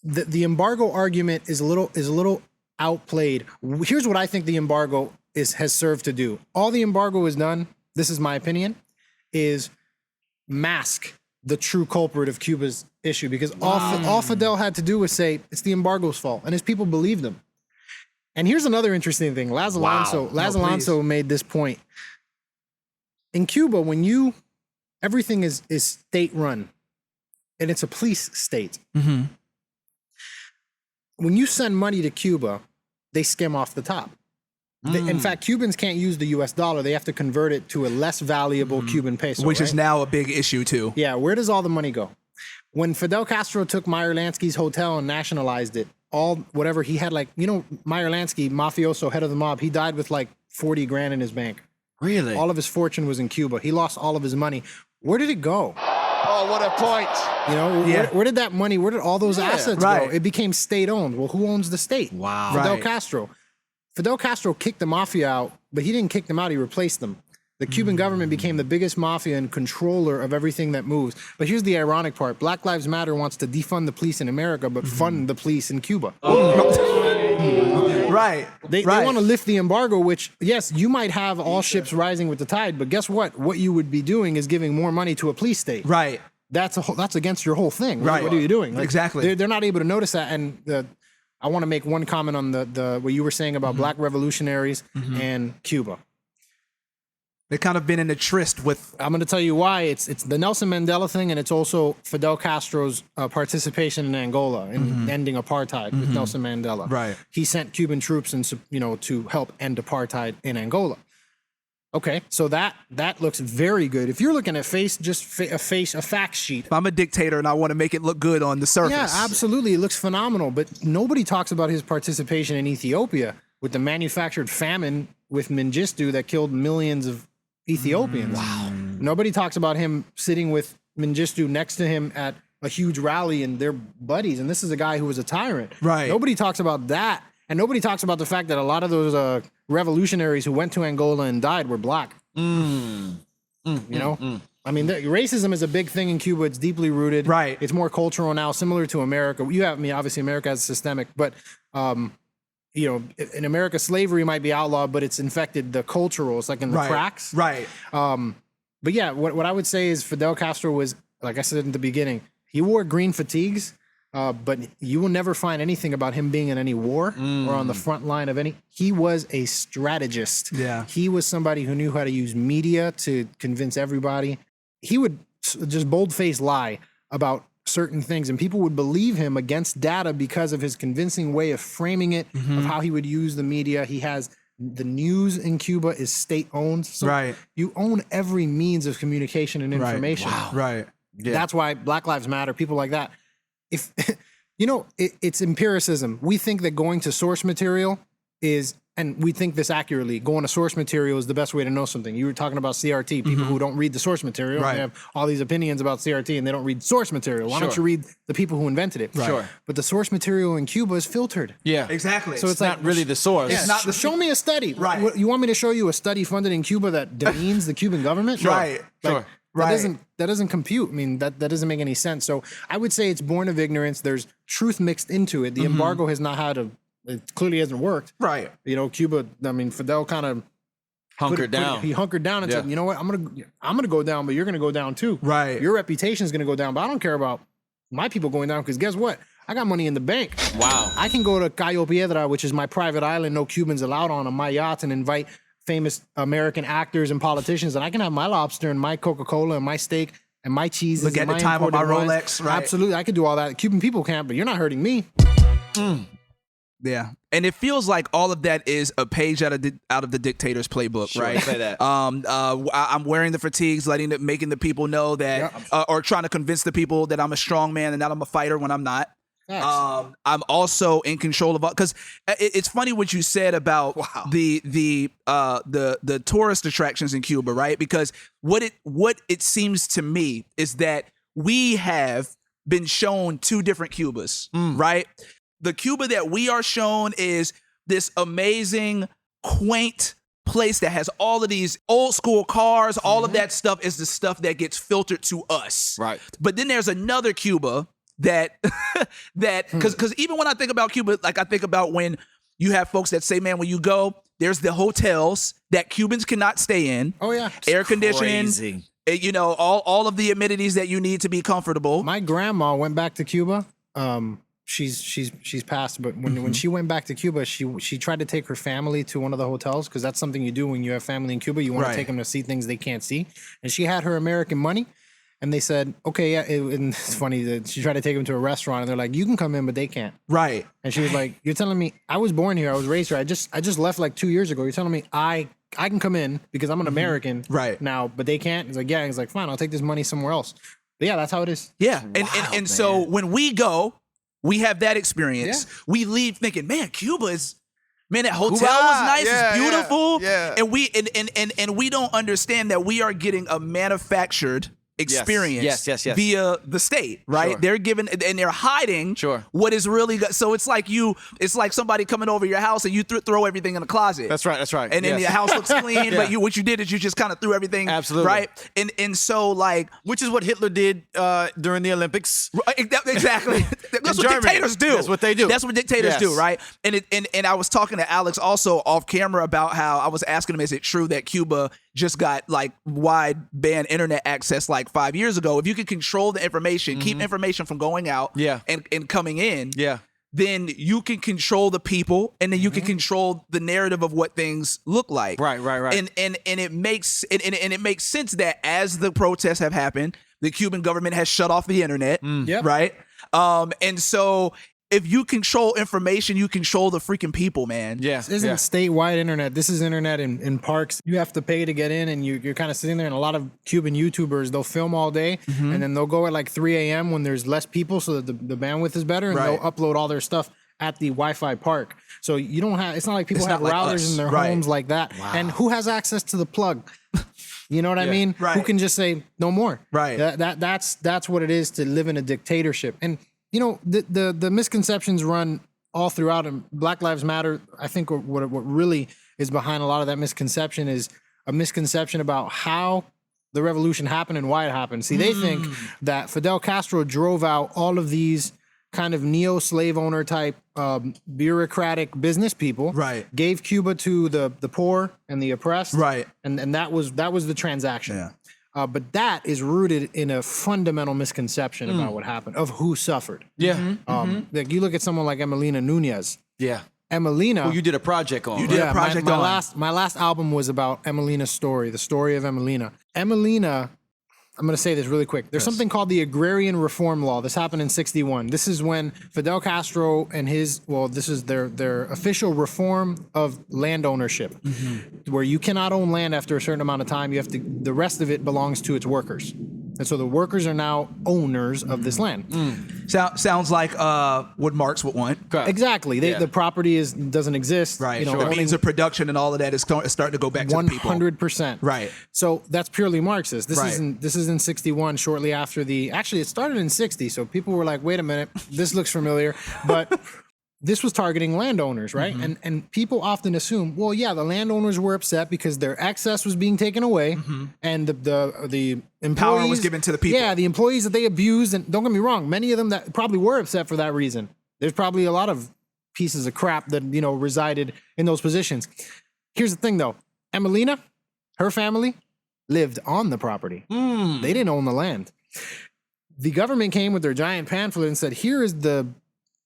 The embargo argument is a little outplayed. Here's what I think the embargo has served to do. All the embargo has done, this is my opinion, is mask the true culprit of Cuba's issue, because all Fidel had to do was say it's the embargo's fault, and his people believed him. And here's another interesting thing. Laz Alonso made this point. In Cuba, when everything is state run, and it's a police state. When you send money to Cuba, they skim off the top. In fact, Cubans can't use the US dollar. They have to convert it to a less valuable Cuban peso. Which is now a big issue too. Yeah, where does all the money go? When Fidel Castro took Meyer Lansky's hotel and nationalized it, whatever he had, like, you know, Meyer Lansky, mafioso, head of the mob, he died with like 40 grand in his bank. Really? All of his fortune was in Cuba. He lost all of his money. Where did it go? Oh, what a point. You know, where did that money, where did all those assets go? It became state owned. Well, who owns the state? Wow. Fidel Castro. Fidel Castro kicked the mafia out, but he didn't kick them out, he replaced them. The Cuban government became the biggest mafia and controller of everything that moves. But here's the ironic part. Black Lives Matter wants to defund the police in America, but fund the police in Cuba. Right. They want to lift the embargo, which, yes, you might have all ships rising with the tide, but guess what? What you would be doing is giving more money to a police state. Right. That's against your whole thing. Right. What are you doing? Like, Exactly. They're not able to notice that. And I want to make one comment on the what you were saying about black revolutionaries and Cuba. They've kind of been in a tryst with. I'm going to tell you why. It's the Nelson Mandela thing, and it's also Fidel Castro's participation in Angola and ending apartheid with Nelson Mandela. Right. He sent Cuban troops to help end apartheid in Angola. Okay, so that looks very good. If you're looking at a fact sheet. If I'm a dictator and I want to make it look good on the surface. Yeah, absolutely. It looks phenomenal, but nobody talks about his participation in Ethiopia with the manufactured famine with Mengistu that killed millions of Ethiopians. Wow. Nobody talks about him sitting with Mengistu next to him at a huge rally and they're buddies. And this is a guy who was a tyrant. Right. Nobody talks about that. And nobody talks about the fact that a lot of those revolutionaries who went to Angola and died were black. You know? I mean, racism is a big thing in Cuba. It's deeply rooted. Right. It's more cultural now, similar to America. Obviously America has systemic, but you know, in America, slavery might be outlawed, but it's infected the cultural. It's like in the cracks. Right. But yeah, what I would say is Fidel Castro was, like I said in the beginning, he wore green fatigues, but you will never find anything about him being in any war or on the front line of any. He was a strategist. Yeah. He was somebody who knew how to use media to convince everybody. He would just bold-faced lie about certain things, and people would believe him against data because of his convincing way of framing it, of how he would use the media. He has the news in Cuba is state-owned. So you own every means of communication and information. Wow. Right. Yeah. That's why Black Lives Matter, people like that. If you know, it's empiricism. We think that going to source material is, and we think this accurately, going to source material is the best way to know something. You were talking about CRT, people who don't read the source material. They have all these opinions about CRT and they don't read source material. Why don't you read the people who invented it? Sure. But the source material in Cuba is filtered. Yeah. Exactly. So it's not really the source. It's not show me a study. Right. You want me to show you a study funded in Cuba that demeans the Cuban government? Right. Sure. That doesn't compute. I mean, that doesn't make any sense. So I would say it's born of ignorance. There's truth mixed into it. The embargo has not had it clearly hasn't worked. Right. You know, Cuba, I mean, Fidel kind of hunkered down. He hunkered down and said, you know what, I'm gonna go down, but you're gonna go down too. Right. Your reputation is gonna go down, but I don't care about my people going down, because guess what? I got money in the bank. Wow. I can go to Cayo Piedra, which is my private island, no Cubans allowed on my yacht, and invite famous American actors and politicians, and I can have my lobster and my Coca-Cola and my steak and my cheese. Look at the time on my Rolex, right? Absolutely, I could do all that. Cuban people can't, but you're not hurting me. Yeah, and it feels like all of that is a page out of the dictator's playbook, right? Say that. I'm wearing the fatigues, making the people know that, or trying to convince the people that I'm a strong man and that I'm a fighter when I'm not. I'm also in control of, because it's funny what you said about the tourist attractions in Cuba, right? Because what it seems to me is that we have been shown two different Cubas, right? The Cuba that we are shown is this amazing, quaint place that has all of these old school cars. All of that stuff is the stuff that gets filtered to us. Right. But then there's another Cuba that because even when I think about Cuba, like I think about when you have folks that say, man, when you go, there's the hotels that Cubans cannot stay in. Oh yeah, air conditioning. Crazy. You know, all of the amenities that you need to be comfortable. My grandma went back to Cuba. She's passed, but when she went back to Cuba, she tried to take her family to one of the hotels, because that's something you do when you have family in Cuba. You want to take them to see things they can't see. And she had her American money, and they said, okay, yeah. And it's funny that she tried to take them to a restaurant, and they're like, you can come in, but they can't. Right. And she was like, you're telling me I was born here, I was raised here, I just left like 2 years ago. You're telling me I can come in because I'm an American right now, but they can't? He's like, yeah. He's like, fine, I'll take this money somewhere else. But yeah, that's how it is. Yeah. And so when we go, we have that experience. Yeah. We leave thinking, man, Cuba is, man, that hotel was nice. It's beautiful. Yeah. And we don't understand that we are getting a manufactured experience via the state, right? Sure. They're giving, and they're hiding what is really good. So it's like somebody coming over your house and you throw everything in the closet. That's right. And then your house looks clean, but what you did is you just kind of threw everything. Absolutely. Right? And so like, which is what Hitler did during the Olympics. Exactly. That's what dictators do. That's what they do. That's what dictators do, right? And I was talking to Alex also off camera about how I was asking him, is it true that Cuba just got like wideband internet access like 5 years ago? If you could control the information, keep information from going out and coming in, then you can control the people, and then you can control the narrative of what things look like. Right. And it makes sense that as the protests have happened, the Cuban government has shut off the internet. Right. And so if you control information, you control the freaking people, man. Yeah. This isn't statewide internet. This is internet in parks. You have to pay to get in, and you're kind of sitting there, and a lot of Cuban YouTubers, they'll film all day, and then they'll go at like 3 a.m. when there's less people so that the bandwidth is better, and they'll upload all their stuff at the Wi-Fi park. So you don't have, it's not like people have routers in their homes like that. Wow. And who has access to the plug? You know what I mean? Right. Who can just say no more? Right. That's what it is to live in a dictatorship. And you know, the misconceptions run all throughout, and Black Lives Matter, I think what really is behind a lot of that misconception is a misconception about how the revolution happened and why it happened. See, they think that Fidel Castro drove out all of these kind of neo-slave owner type bureaucratic business people, gave Cuba to the poor and the oppressed, and that was the transaction. Yeah. But that is rooted in a fundamental misconception about what happened, of who suffered. Yeah. Like you look at someone like Emelina Nunez. Yeah. Emelina. Who you did a project on. You did a project on. My last album was about Emelina's story, the story of Emelina. Emelina, I'm going to say this really quick. There's something called the Agrarian Reform Law. This happened in 1961. This is when Fidel Castro and this is their official reform of land ownership, where you cannot own land after a certain amount of time. The rest of it belongs to its workers. And so the workers are now owners of this land. Sounds like what Marx would want. Exactly. The property doesn't exist. Right. The means of production and all of that is starting to go back to the people. 100%. Right. So that's purely Marxist. This is in 1961, shortly after actually it started in 1960. So people were like, wait a minute, this looks familiar. But this was targeting landowners, right? And people often assume, well, yeah, the landowners were upset because their excess was being taken away, and the employees, power was given to the people. Yeah, the employees that they abused, and don't get me wrong, many of them that probably were upset for that reason. There's probably a lot of pieces of crap that resided in those positions. Here's the thing, though: Emelina, her family lived on the property. They didn't own the land. The government came with their giant pamphlet and said, "Here is the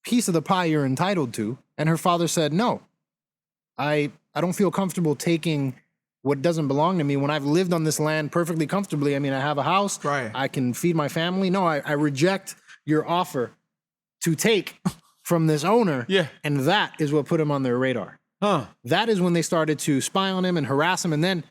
piece of the pie you're entitled to." And her father said, "No, I don't feel comfortable taking what doesn't belong to me when I've lived on this land perfectly comfortably. I mean, I have a house. Right. I can feed my family. No, I reject your offer to take from this owner. Yeah. And that is what put him on their radar. Huh. That is when they started to spy on him and harass him. And then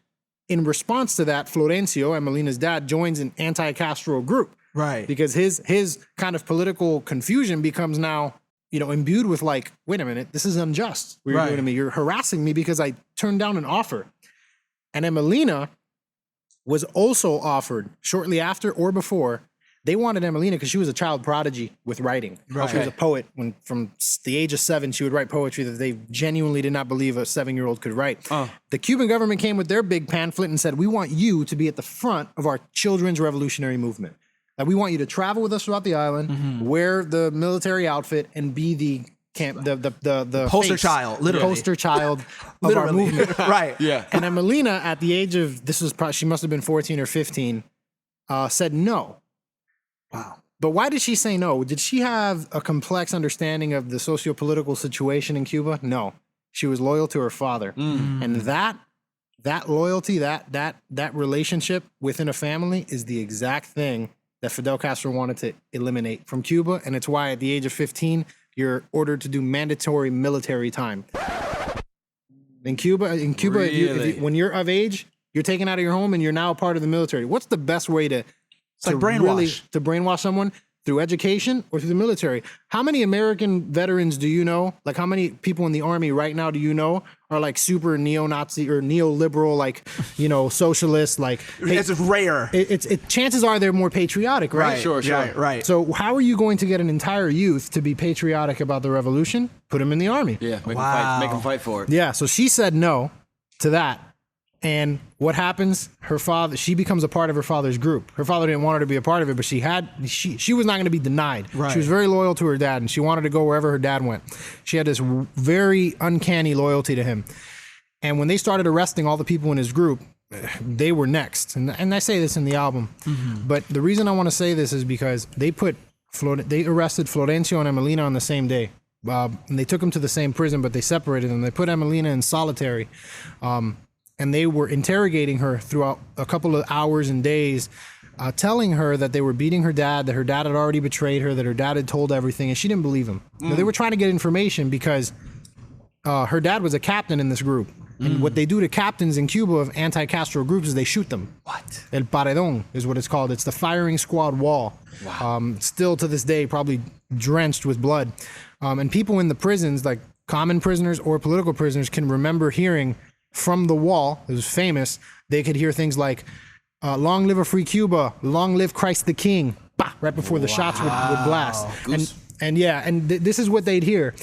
in response to that, Florencio, Emelina's dad, joins an anti-Castro group. Right. Because his kind of political confusion becomes now, imbued with like, wait a minute, this is unjust. What you're doing to me. You're harassing me because I turned down an offer. And Emelina was also offered shortly after or before. They wanted Emelina because she was a child prodigy with writing. Right. She was a poet. When from the age of 7, she would write poetry that they genuinely did not believe a 7-year-old could write. The Cuban government came with their big pamphlet and said, we want you to be at the front of our children's revolutionary movement. That we want you to travel with us throughout the island, wear the military outfit, and be the poster face, child, literally. poster child of our movement. Right. Yeah. And Emelina, at the age of, she must have been 14 or 15, said no. Wow. But why did she say no? Did she have a complex understanding of the sociopolitical situation in Cuba? No. She was loyal to her father. And that loyalty, that relationship within a family is the exact thing that Fidel Castro wanted to eliminate from Cuba. And it's why at the age of 15, you're ordered to do mandatory military time. In Cuba, Really? when you're of age, you're taken out of your home and you're now a part of the military. What's the best way to brainwash. to brainwash someone? Through education or through the military? How many American veterans do you know? Like, how many people in the army right now do you know are like super neo-Nazi or neoliberal, like, socialist? Like, It's rare. Chances are they're more patriotic, right? Sure. Right. So how are you going to get an entire youth to be patriotic about the revolution? Put them in the army. Yeah. Wow. Make them fight for it. Yeah. So she said no to that. And what happens? She becomes a part of her father's group. Her father didn't want her to be a part of it, but she was not going to be denied. Right. She was very loyal to her dad, and she wanted to go wherever her dad went. She had this very uncanny loyalty to him. And when they started arresting all the people in his group, they were next. And I say this in the album, but the reason I want to say this is because they arrested Florencio and Emelina on the same day. And they took them to the same prison, but they separated them. They put Emelina in solitary. And they were interrogating her throughout a couple of hours and days, telling her that they were beating her dad, that her dad had already betrayed her, that her dad had told everything, and she didn't believe him. They were trying to get information because her dad was a captain in this group. And what they do to captains in Cuba of anti-Castro groups is they shoot them. What? El paredón is what it's called. It's the firing squad wall. Wow. Still to this day, probably drenched with blood. And people in the prisons, like common prisoners or political prisoners, can remember hearing from the wall, it was famous, they could hear things like, long live a free Cuba, long live Christ the King, bah, right before the shots would blast. This is what they'd hear.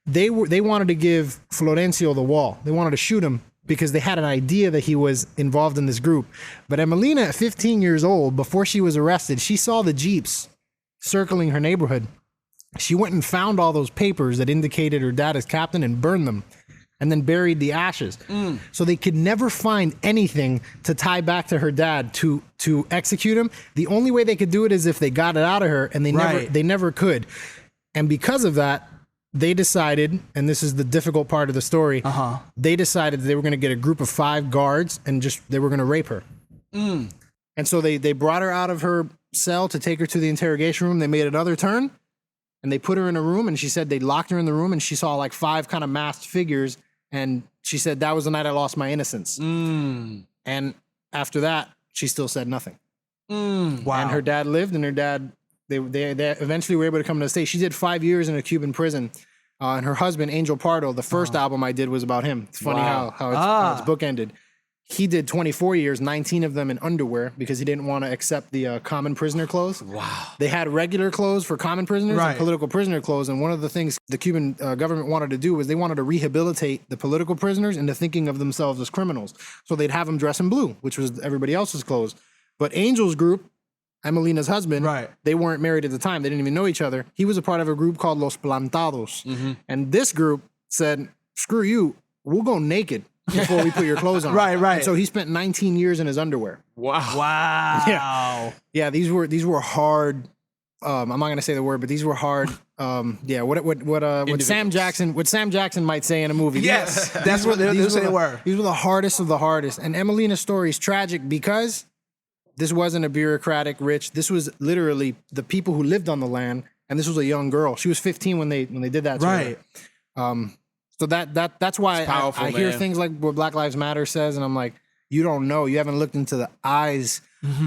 They wanted to give Florencio the wall. They wanted to shoot him because they had an idea that he was involved in this group. But Emelina, at 15 years old, before she was arrested, she saw the Jeeps circling her neighborhood. She went and found all those papers that indicated her dad as captain and burned them, and then buried the ashes. So they could never find anything to tie back to her dad to execute him. The only way they could do it is if they got it out of her, and they never could. And because of that, they decided, and this is the difficult part of the story, they decided that they were going to get a group of 5 guards and they were going to rape her. And so they brought her out of her cell to take her to the interrogation room. They made another turn, and they put her in a room, and she said they locked her in the room, and she saw like 5 kind of masked figures. And she said, that was the night I lost my innocence. And after that, she still said nothing. Wow. And her dad lived, and her dad, they eventually were able to come to the States. She did 5 years in a Cuban prison. And her husband, Angel Pardo, the first album I did was about him. It's funny how its book ended. He did 24 years, 19 of them in underwear because he didn't want to accept the common prisoner clothes. Wow. They had regular clothes for common prisoners and political prisoner clothes. And one of the things the Cuban government wanted to do was they wanted to rehabilitate the political prisoners into thinking of themselves as criminals. So they'd have them dress in blue, which was everybody else's clothes. But Angel's group, Emelina's husband, they weren't married at the time. They didn't even know each other. He was a part of a group called Los Plantados. And this group said, screw you, we'll go naked before we put your clothes on. Right. And so he spent 19 years in his underwear. Wow. Wow. Yeah, these were hard I'm not gonna say the word, but these were hard. What Sam Jackson might say in a movie. Yes, that's what they were. These were the hardest of the hardest. And Emelina's story is tragic because this wasn't a bureaucratic rich. This was literally the people who lived on the land, and this was a young girl. She was 15 when they did that to right. her. So that's why powerful, I hear things like what Black Lives Matter says, and I'm like, you don't know. You haven't looked into the eyes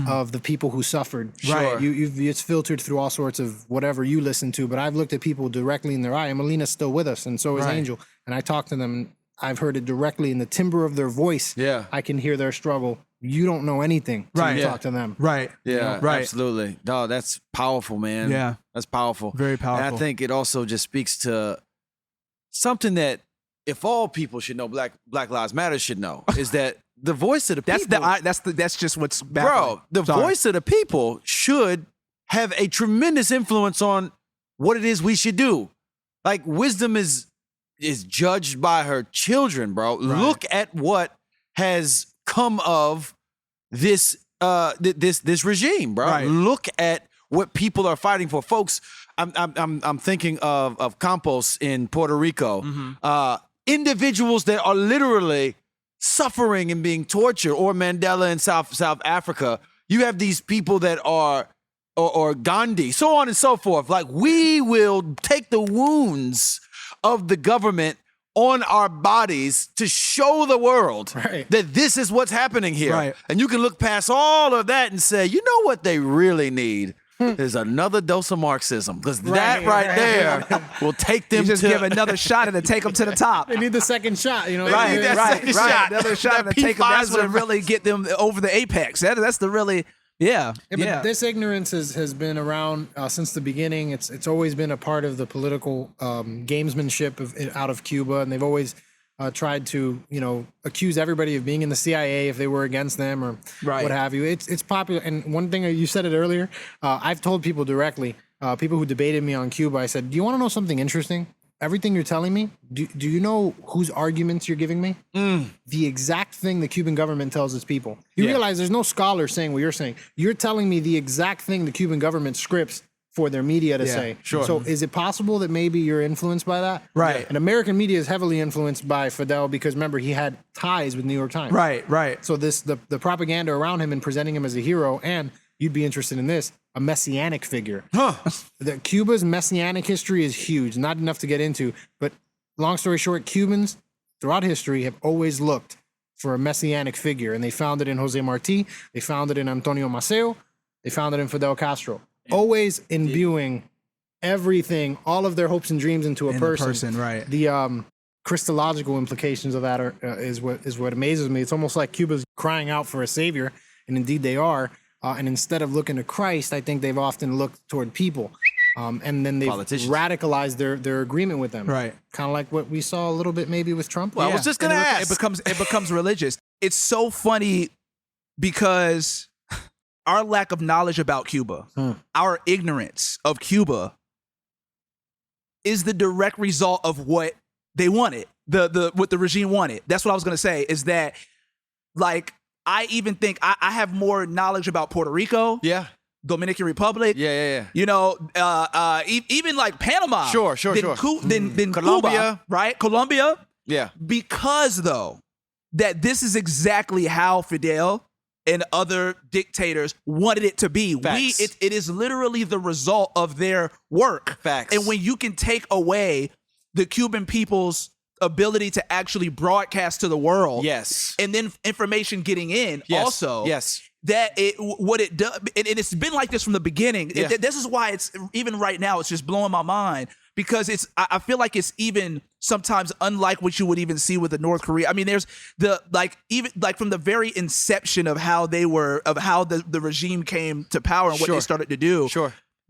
of the people who suffered. Right. It's filtered through all sorts of whatever you listen to, but I've looked at people directly in their eye. Emelina's still with us, and so is Angel. And I talk to them, and I've heard it directly in the timbre of their voice. Yeah. I can hear their struggle. You don't know anything till you talk to them. Right. Yeah, right. absolutely. No, that's powerful, man. Yeah. That's powerful. Very powerful. And I think it also just speaks to something that if all people should know, Black Lives Matter should know, is that the voice of the people. That's just what's baffling. Bro, the voice of the people should have a tremendous influence on what it is we should do. Like, wisdom is judged by her children, bro. Right. Look at what has come of this this regime, bro. Right. Look at what people are fighting for, folks. I'm thinking of Campos in Puerto Rico. Individuals that are literally suffering and being tortured, or Mandela in South Africa. You have these people that are, or Gandhi, so on and so forth. Like, we will take the wounds of the government on our bodies to show the world that this is what's happening here. Right. And you can look past all of that and say, you know what they really need? Is another dose of Marxism, because that right there will take them you just give another shot and then take them to the top. They need the second shot, you know. Right. Second shot. Another shot and take them. That's what really get them over the apex. That's the really, But this ignorance has been around since the beginning. It's always been a part of the political gamesmanship out of Cuba, and they've always tried to, accuse everybody of being in the CIA if they were against them or what have you. It's popular. And one thing, you said it earlier, I've told people directly, people who debated me on Cuba, I said, do you want to know something interesting? Everything you're telling me, do you know whose arguments you're giving me? The exact thing the Cuban government tells its people. You realize there's no scholar saying what you're saying. You're telling me the exact thing the Cuban government scripts for their media to say. Sure. So is it possible that maybe you're influenced by that? Right. And American media is heavily influenced by Fidel because, remember, he had ties with New York Times. Right. So the propaganda around him and presenting him as a hero, and you'd be interested in this, a messianic figure. Cuba's messianic history is huge, not enough to get into, but long story short, Cubans throughout history have always looked for a messianic figure, and they found it in Jose Marti, they found it in Antonio Maceo, they found it in Fidel Castro. Always imbuing everything, all of their hopes and dreams into a person. Right. The Christological implications of that is what amazes me. It's almost like Cuba's crying out for a savior, and indeed they are. And instead of looking to Christ, I think they've often looked toward people. And then they've radicalized their agreement with them. Right. Kind of like what we saw a little bit maybe with Trump. Well, I was just going to ask. It becomes religious. It's so funny because our lack of knowledge about Cuba, our ignorance of Cuba, is the direct result of what they wanted, what the regime wanted. That's what I was going to say, is that, like, I even think I have more knowledge about Puerto Rico, Dominican Republic, even like Panama, than Colombia, Cuba, right? Colombia, because though that this is exactly how Fidel and other dictators wanted it to be. It is literally the result of their work. Facts. And when you can take away the Cuban people's ability to actually broadcast to the world, and then information getting in, that what it does, and it's been like this from the beginning. This is why it's even right now, it's just blowing my mind, because I feel like it's even sometimes unlike what you would even see with the North Korea. I mean, there's even from the very inception of how the regime came to power and what they started to do.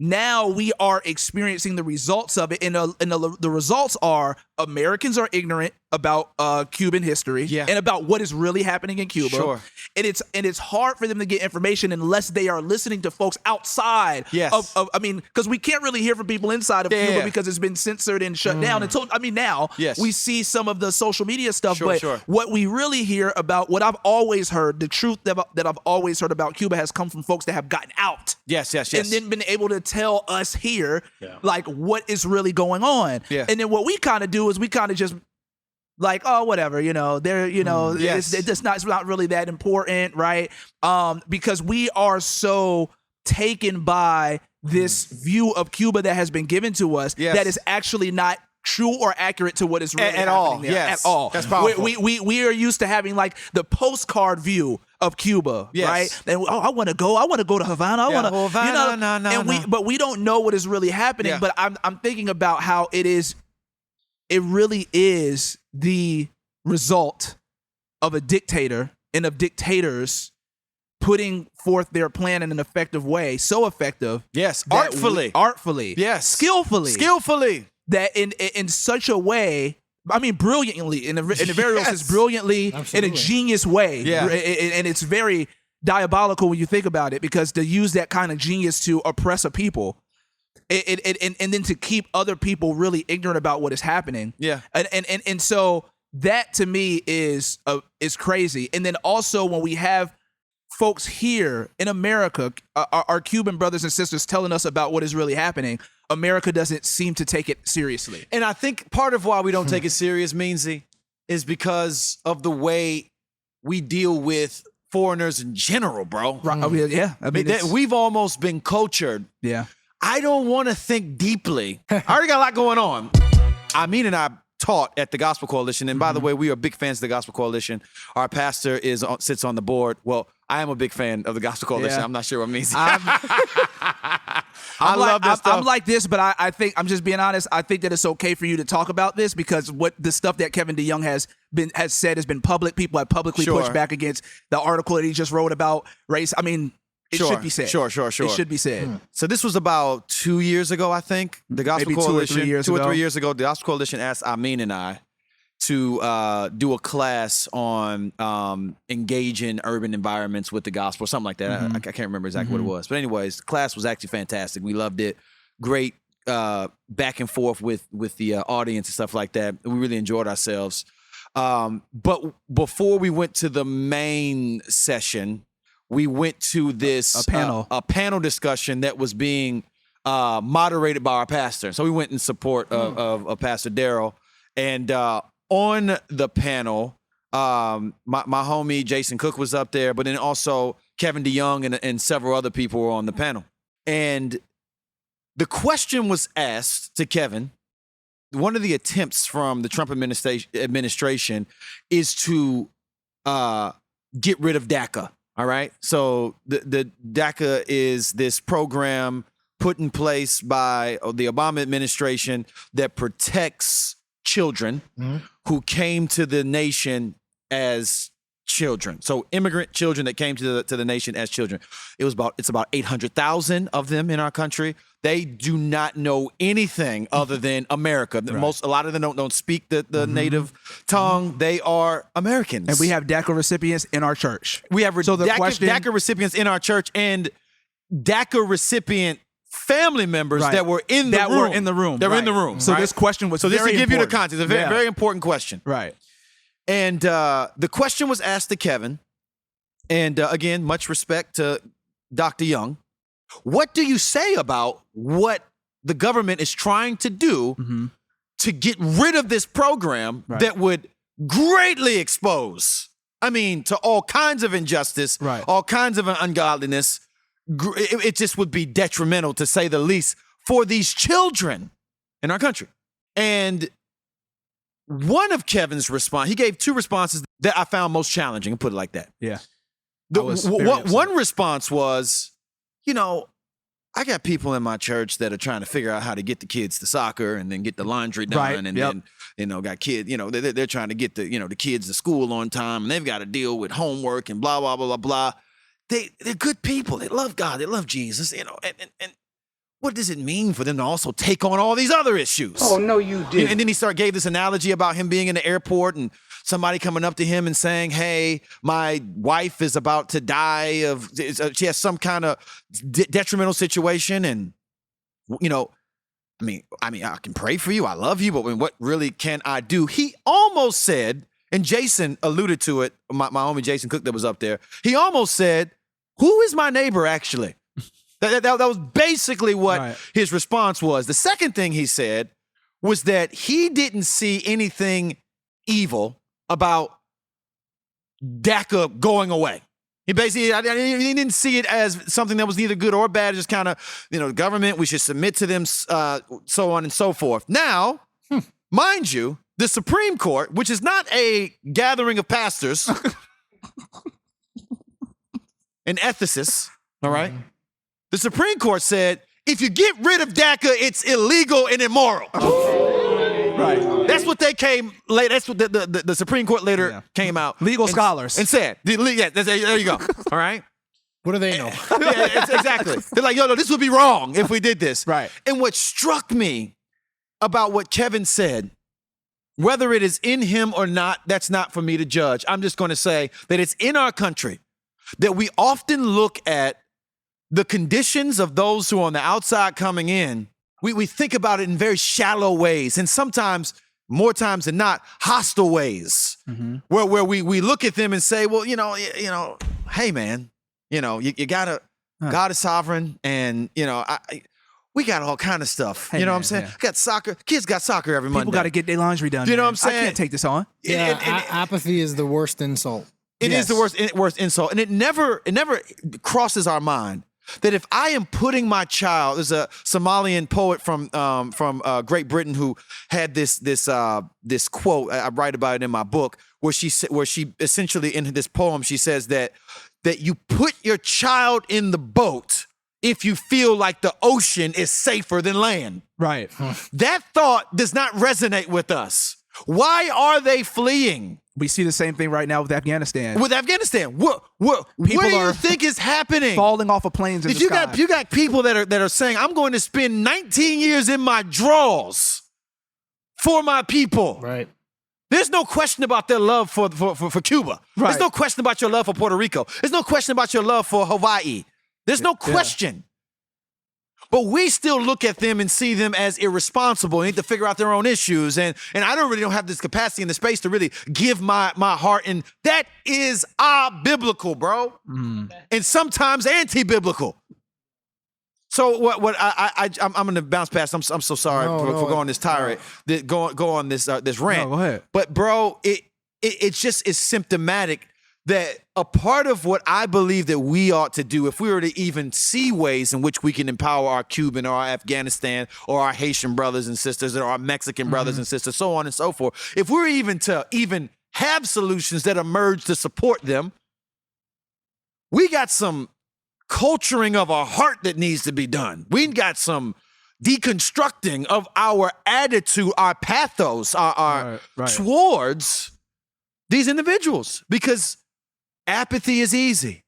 Now we are experiencing the results of it, and the results are Americans are ignorant about Cuban history and about what is really happening in Cuba. And it's hard for them to get information unless they are listening to folks outside of I mean, because we can't really hear from people inside of Cuba because it's been censored and shut down. Until now we see some of the social media stuff, but what we really hear about, what I've always heard, the truth that I've always heard about Cuba has come from folks that have gotten out. Yes. And then been able to tell us here, like, what is really going on. Yeah. And then what we kind of do is we kind of just like, oh, whatever, Yes. it's not really that important, right? Because we are so taken by this view of Cuba that has been given to us that is actually not true or accurate to what is really at happening all. there. Yes. At all. That's powerful. We are used to having like the postcard view of Cuba, right? And I want to go to Havana. I want to, Havana, but we don't know what is really happening. Yeah. But I'm thinking about how it really is the result of a dictator and of dictators putting forth their plan in an effective way, so effective, artfully, yes, skillfully, that in such a way, I mean, brilliantly, in a very real sense, brilliantly, in a genius way, and it's very diabolical when you think about it, because to use that kind of genius to oppress a people, and then to keep other people really ignorant about what is happening, and so that to me is crazy. And then also when we have folks here in America, our Cuban brothers and sisters telling us about what is really happening, America doesn't seem to take it seriously. And I think part of why we don't take it serious, Meansy, is because of the way we deal with foreigners in general, bro. Right. I mean, we've almost been cultured. Yeah. I don't want to think deeply. I already got a lot going on. Amin and I taught at the Gospel Coalition, and by the way, we are big fans of the Gospel Coalition. Our pastor sits on the board. Well, I am a big fan of the Gospel Coalition. Yeah. I'm not sure what it means. I love this stuff. I'm like this, but I think, I'm just being honest, I think that it's okay for you to talk about this, because what the stuff that Kevin DeYoung has said has been public. People have publicly pushed back against the article that he just wrote about race. I mean, it should be said. Sure. It should be said. So this was about 2 years ago, I think. The Gospel Maybe Coalition, 2 or 3 years ago. The Gospel Coalition asked Amin and I to do a class on engaging urban environments with the gospel, something like that. I can't remember exactly what it was. But anyways, the class was actually fantastic. We loved it. Great back and forth with the audience and stuff like that. We really enjoyed ourselves. But before we went to the main session, we went to this a panel discussion that was being moderated by our pastor. So we went in support of Pastor Darrell. And on the panel, my homie Jason Cook was up there, but then also Kevin DeYoung and several other people were on the panel. And the question was asked to Kevin. One of the attempts from the Trump administration is to get rid of DACA. All right. So the DACA is this program put in place by the Obama administration that protects children who came to the nation as children. So immigrant children that came to the nation as children. It's about 800,000 of them in our country. They do not know anything other than America. A lot of them don't speak the native tongue. They are Americans. And we have DACA recipients in our church. We have DACA recipients in our church, and DACA recipient family members that were in the room. Were in the room. They're in the room. So this question was so this very to give important. you the context. A very, very important question. Right. And the question was asked to Kevin. And again, much respect to Dr. Young. What do you say about what the government is trying to do to get rid of this program that would greatly expose, to all kinds of injustice, all kinds of ungodliness? It just would be detrimental, to say the least, for these children in our country. And one of Kevin's response, he gave two responses that I found most challenging, and put it like that. Yeah. One response was, I got people in my church that are trying to figure out how to get the kids to soccer and then get the laundry done, and then got kids, they're trying to get the kids to school on time, and they've got to deal with homework and blah blah blah blah blah. They're good people. They love God. They love Jesus. And what does it mean for them to also take on all these other issues? Oh no, you didn't. And then he gave this analogy about him being in the airport and somebody coming up to him and saying, "Hey, my wife is about to die she has some kind of detrimental situation, and I can pray for you. I love you, but what really can I do?" He almost said, and Jason alluded to it. My homie Jason Cook that was up there. He almost said, "Who is my neighbor actually?" That was basically what his response was. The second thing he said was that he didn't see anything evil about DACA going away. He basically he didn't see it as something that was neither good or bad. Just kind of, the government, we should submit to them, so on and so forth. Now, mind you, the Supreme Court, which is not a gathering of pastors and ethicists, all right? The Supreme Court said, if you get rid of DACA, it's illegal and immoral. Right. That's what they came later. That's what the Supreme Court later came out. Legal scholars. And said, there you go. All right. What do they know? Exactly. They're like, no, this would be wrong if we did this. Right. And what struck me about what Kevin said, whether it is in him or not, that's not for me to judge. I'm just going to say that it's in our country that we often look at the conditions of those who are on the outside coming in. We think about it in very shallow ways, and sometimes, more times than not, hostile ways, where we look at them and say, well, hey man, you gotta, God is sovereign, and we got all kind of stuff. Hey, you know what I'm saying? Got soccer, kids got soccer every Monday. People got to get their laundry done. You know man. what I'm saying? I can't take this on. Yeah, apathy is the worst insult. It is the worst insult, and it never crosses our mind that if I am putting my child, there's a Somalian poet from Great Britain who had this quote. I write about it in my book, where she essentially, in this poem, she says that you put your child in the boat if you feel like the ocean is safer than land. Right. That thought does not resonate with us. Why are they fleeing? We see the same thing right now with Afghanistan. What do you think is happening? Falling off of planes in the sky. You got people that are saying, I'm going to spend 19 years in my drawers for my people. Right. There's no question about their love for Cuba. Right. There's no question about your love for Puerto Rico. There's no question about your love for Hawaii. There's no question. But we still look at them and see them as irresponsible and need to figure out their own issues. And I don't have this capacity and the space to really give my heart. And that is biblical, bro. And sometimes anti-biblical. So what I'm going to bounce past. I'm so sorry for going this tirade. Go on this rant. No, go ahead. But bro, it just is symptomatic that a part of what I believe that we ought to do, if we were to even see ways in which we can empower our Cuban or our Afghanistan or our Haitian brothers and sisters or our Mexican brothers and sisters, so on and so forth, if we're even to have solutions that emerge to support them, we got some culturing of our heart that needs to be done. We got some deconstructing of our attitude, our pathos, our towards these individuals, because apathy is easy.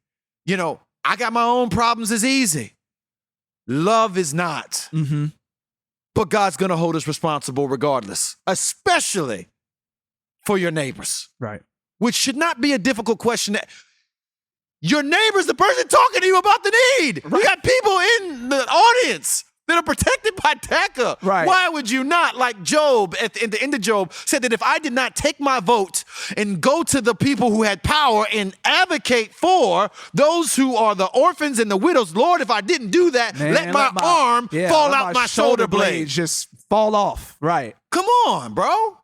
I got my own problems is easy. Love is not. But God's going to hold us responsible regardless, especially for your neighbors. Right. Which should not be a difficult question. Your neighbor's the person talking to you about the need. Right. We got people in the audience that are protected by DACA. Right. Why would you not? Like Job, at the end of Job, said that if I did not take my vote and go to the people who had power and advocate for those who are the orphans and the widows, Lord, if I didn't do that, let my arm fall out my shoulder blade. Just fall off. Right. Come on, bro.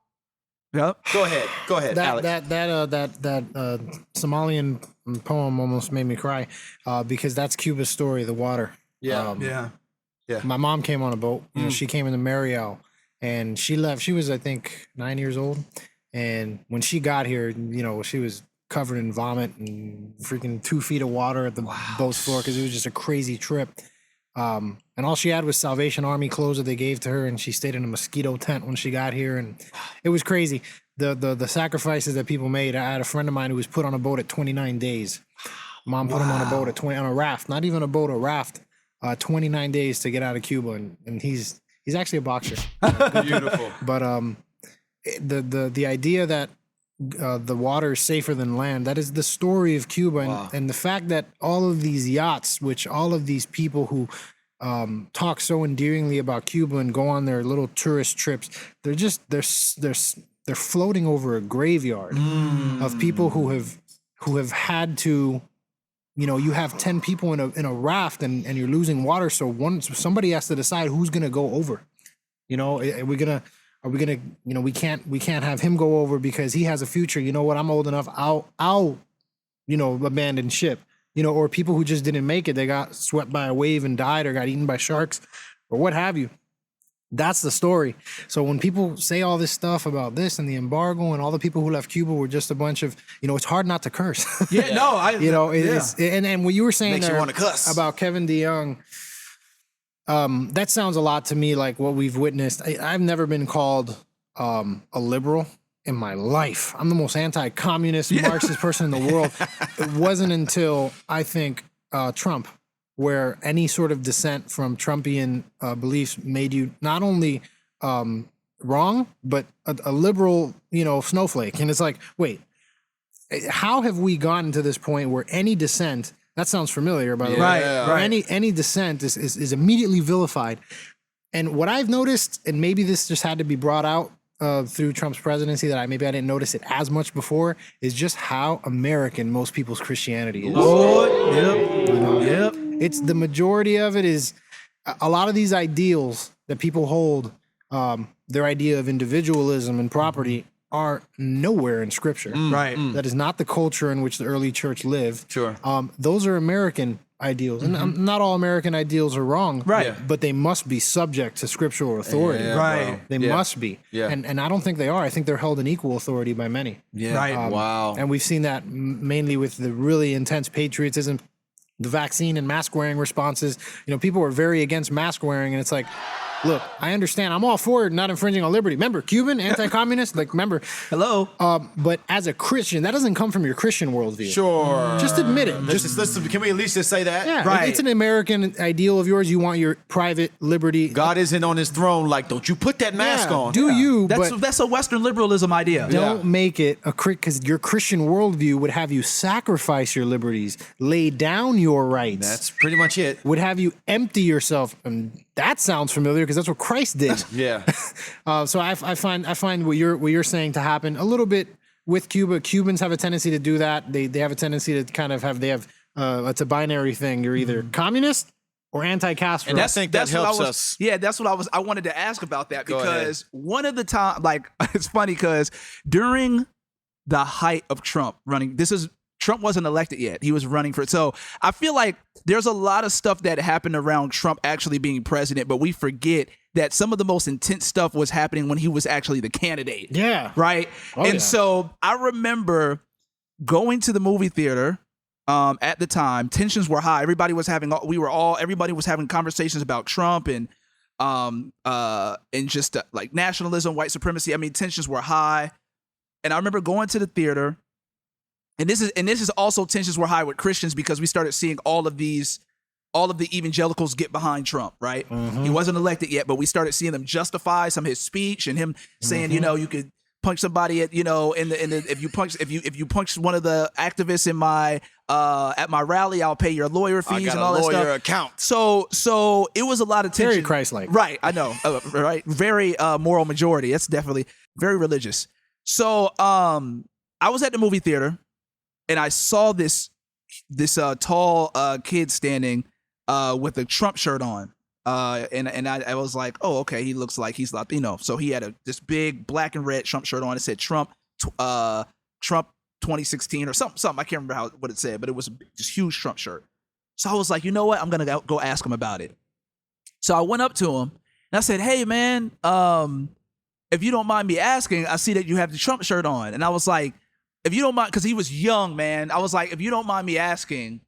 Yep. Go ahead, Alex. That Somalian poem almost made me cry because that's Cuba's story, the water. Yeah. My mom came on a boat. She came in the Mariel, and she left. She was, I think, 9 years old. And when she got here, she was covered in vomit and freaking 2 feet of water at the boat's floor because it was just a crazy trip. And all she had was Salvation Army clothes that they gave to her, and she stayed in a mosquito tent when she got here, and it was crazy. The sacrifices that people made. I had a friend of mine who was put on a boat at 29 days. Mom put him on a boat at on a raft, not even a boat, a raft. 29 days to get out of Cuba, and he's actually a boxer. Beautiful. But the idea that the water is safer than land, that is the story of Cuba, and the fact that all of these yachts, which all of these people who talk so endearingly about Cuba and go on their little tourist trips, they're floating over a graveyard of people who have had to you have 10 people in a raft and you're losing water, so somebody has to decide who's gonna go over. Are we gonna we can't have him go over because he has a future. You know what? I'm old enough. I'll abandon ship. Or people who just didn't make it. They got swept by a wave and died, or got eaten by sharks, or what have you. That's the story. So when people say all this stuff about this and the embargo and all the people who left Cuba were just a bunch of, it's hard not to curse. Yeah, no, and what you were saying Makes you wanna cuss. about Kevin DeYoung, that sounds a lot to me like what we've witnessed. I've never been called a liberal in my life. I'm the most anti-communist, Marxist person in the world. It wasn't until, I think, Trump, where any sort of dissent from Trumpian beliefs made you not only wrong, but a liberal, snowflake. And it's like, wait, how have we gotten to this point where any dissent, that sounds familiar, by the way, where any dissent is immediately vilified? And what I've noticed, and maybe this just had to be brought out through Trump's presidency, that I didn't notice it as much before, is just how American most people's Christianity is. Yep. It's the majority of it is a lot of these ideals that people hold, their idea of individualism and property, are nowhere in Scripture. Right. That is not the culture in which the early church lived. Sure. Those are American ideals, and not all American ideals are wrong. Right. But they must be subject to scriptural authority. Right. They must be. Yeah. And I don't think they are. I think they're held in equal authority by many. Yeah. Right. Wow. And we've seen that mainly with the really intense patriotism, the vaccine and mask wearing responses. People were very against mask wearing, and it's like, look, I understand. I'm all for not infringing on liberty. Remember, Cuban, anti-communist, remember. Hello. But as a Christian, that doesn't come from your Christian worldview. Sure. Just admit it. Can we at least just say that? Yeah, Right. It's an American ideal of yours. You want your private liberty. God isn't on his throne. Don't you put that mask on? You? That's a Western liberalism idea. Don't make it because your Christian worldview would have you sacrifice your liberties, lay down your rights. That's pretty much it. Would have you empty yourself. And that sounds familiar because that's what Christ did. Yeah. So I find what you're saying to happen a little bit with Cuba. Cubans have a tendency to do that. They have a tendency to kind of have it's a binary thing. You're either communist or anti-Castro. And I think that helps us. Yeah, that's what I wanted to ask about that, Go because one of the time, it's funny because during the height of Trump running, Trump wasn't elected yet. He was running for it. So I feel like there's a lot of stuff that happened around Trump actually being president, but we forget that some of the most intense stuff was happening when he was actually the candidate. Yeah. Right? So I remember going to the movie theater at the time. Tensions were high. Everybody was having conversations about Trump and just nationalism, white supremacy. Tensions were high. And I remember going to the theater. And this is also tensions were high with Christians because we started seeing all of the evangelicals get behind Trump, right? Mm-hmm. He wasn't elected yet, but we started seeing them justify some of his speech and him saying, you could punch somebody at, if you punch one of the activists in my at my rally, I'll pay your lawyer fees and all that stuff. Lawyer account. So it was a lot of tension. Very Christ-like. Right, I know. Right, very moral majority. That's definitely very religious. So I was at the movie theater. And I saw this tall kid standing with a Trump shirt on, and I was like, oh, okay, he looks like he's Latino. So he had this big black and red Trump shirt on. It said Trump 2016 or something. I can't remember what it said, but it was this huge Trump shirt. So I was like, you know what? I'm gonna go ask him about it. So I went up to him and I said, hey man, if you don't mind me asking, I see that you have the Trump shirt on, and I was like, if you don't mind, because he was young, man. I was like, if you don't mind me asking,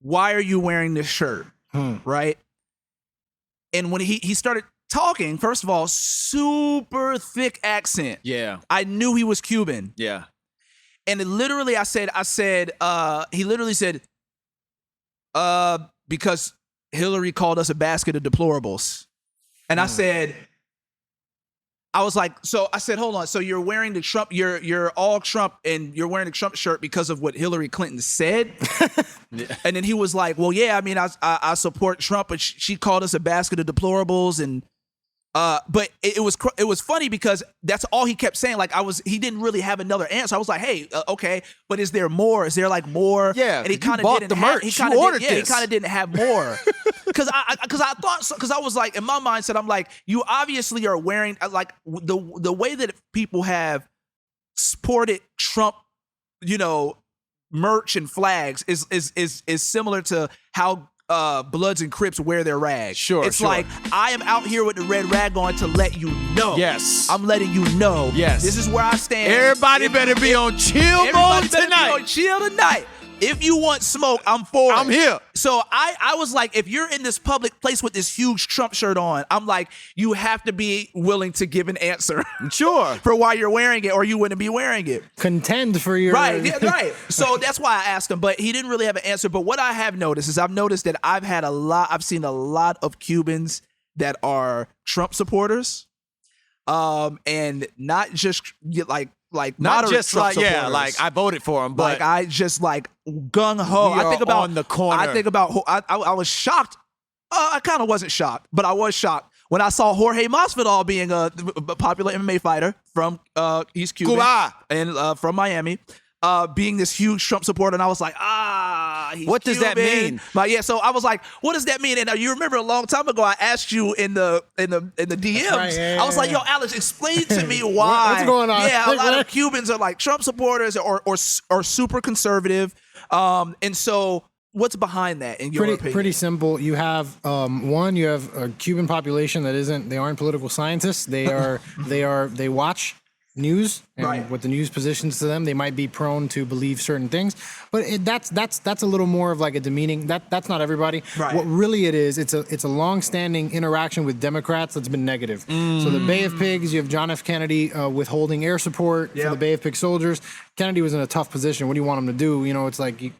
why are you wearing this shirt? Right? And when he started talking, first of all, super thick accent. Yeah. I knew he was Cuban. Yeah. And he literally said, because Hillary called us a basket of deplorables. And I was like, so I said, hold on. So you're wearing the Trump, you're all Trump, and you're wearing the Trump shirt because of what Hillary Clinton said. And then he was like, well, yeah, I support Trump, but she called us a basket of deplorables. And But it was funny because that's all he kept saying. Like he didn't really have another answer. I was like, hey, okay, but is there more? Is there like more? Yeah, and he kind of didn't have. He kind of didn't have more. Because I was like, in my mindset, I'm like, you obviously are wearing like the way that people have sported Trump, merch and flags is similar to how Bloods and Crips wear their rags. Sure, it's like, I am out here with the red rag on to let you know. Yes. I'm letting you know. Yes. This is where I stand. Everybody better be on chill mode tonight. Chill tonight. If you want smoke, I'm for it. I'm here. So I was like, if you're in this public place with this huge Trump shirt on, I'm like, you have to be willing to give an answer. Sure. For why you're wearing it, or you wouldn't be wearing it. Contend for your... Right, yeah, right. So that's why I asked him, but he didn't really have an answer. But what I have noticed is that I've seen a lot of Cubans that are Trump supporters, and not just Not just Trump like, like I voted for him, but like I just like gung ho. I think about on the corner. I think about. I was shocked. I kind of wasn't shocked, but I was shocked when I saw Jorge Masvidal being a popular MMA fighter from East Cuba Cuba. and from Miami. Being this huge Trump supporter, and I was like, he's what does that Cuban. mean? But yeah, so I was like, what does that mean? And you remember a long time ago, I asked you in the DMs. right, yeah, I was like, yo, Alex, explain to me why. What's going on? Yeah, a lot of Cubans are like Trump supporters or super conservative. And so what's behind that in your opinion? Pretty simple. You have you have a Cuban population they aren't political scientists. They watch news and Right. what the news positions to them. They might be prone to believe certain things, but that's a little more of like a demeaning. That's not everybody. Right. What really it is, it's a long-standing interaction with Democrats that's been negative. So the Bay of Pigs, you have John F. Kennedy withholding air support for the Bay of Pigs soldiers. Kennedy was in a tough position. What do you want him to do? It's like he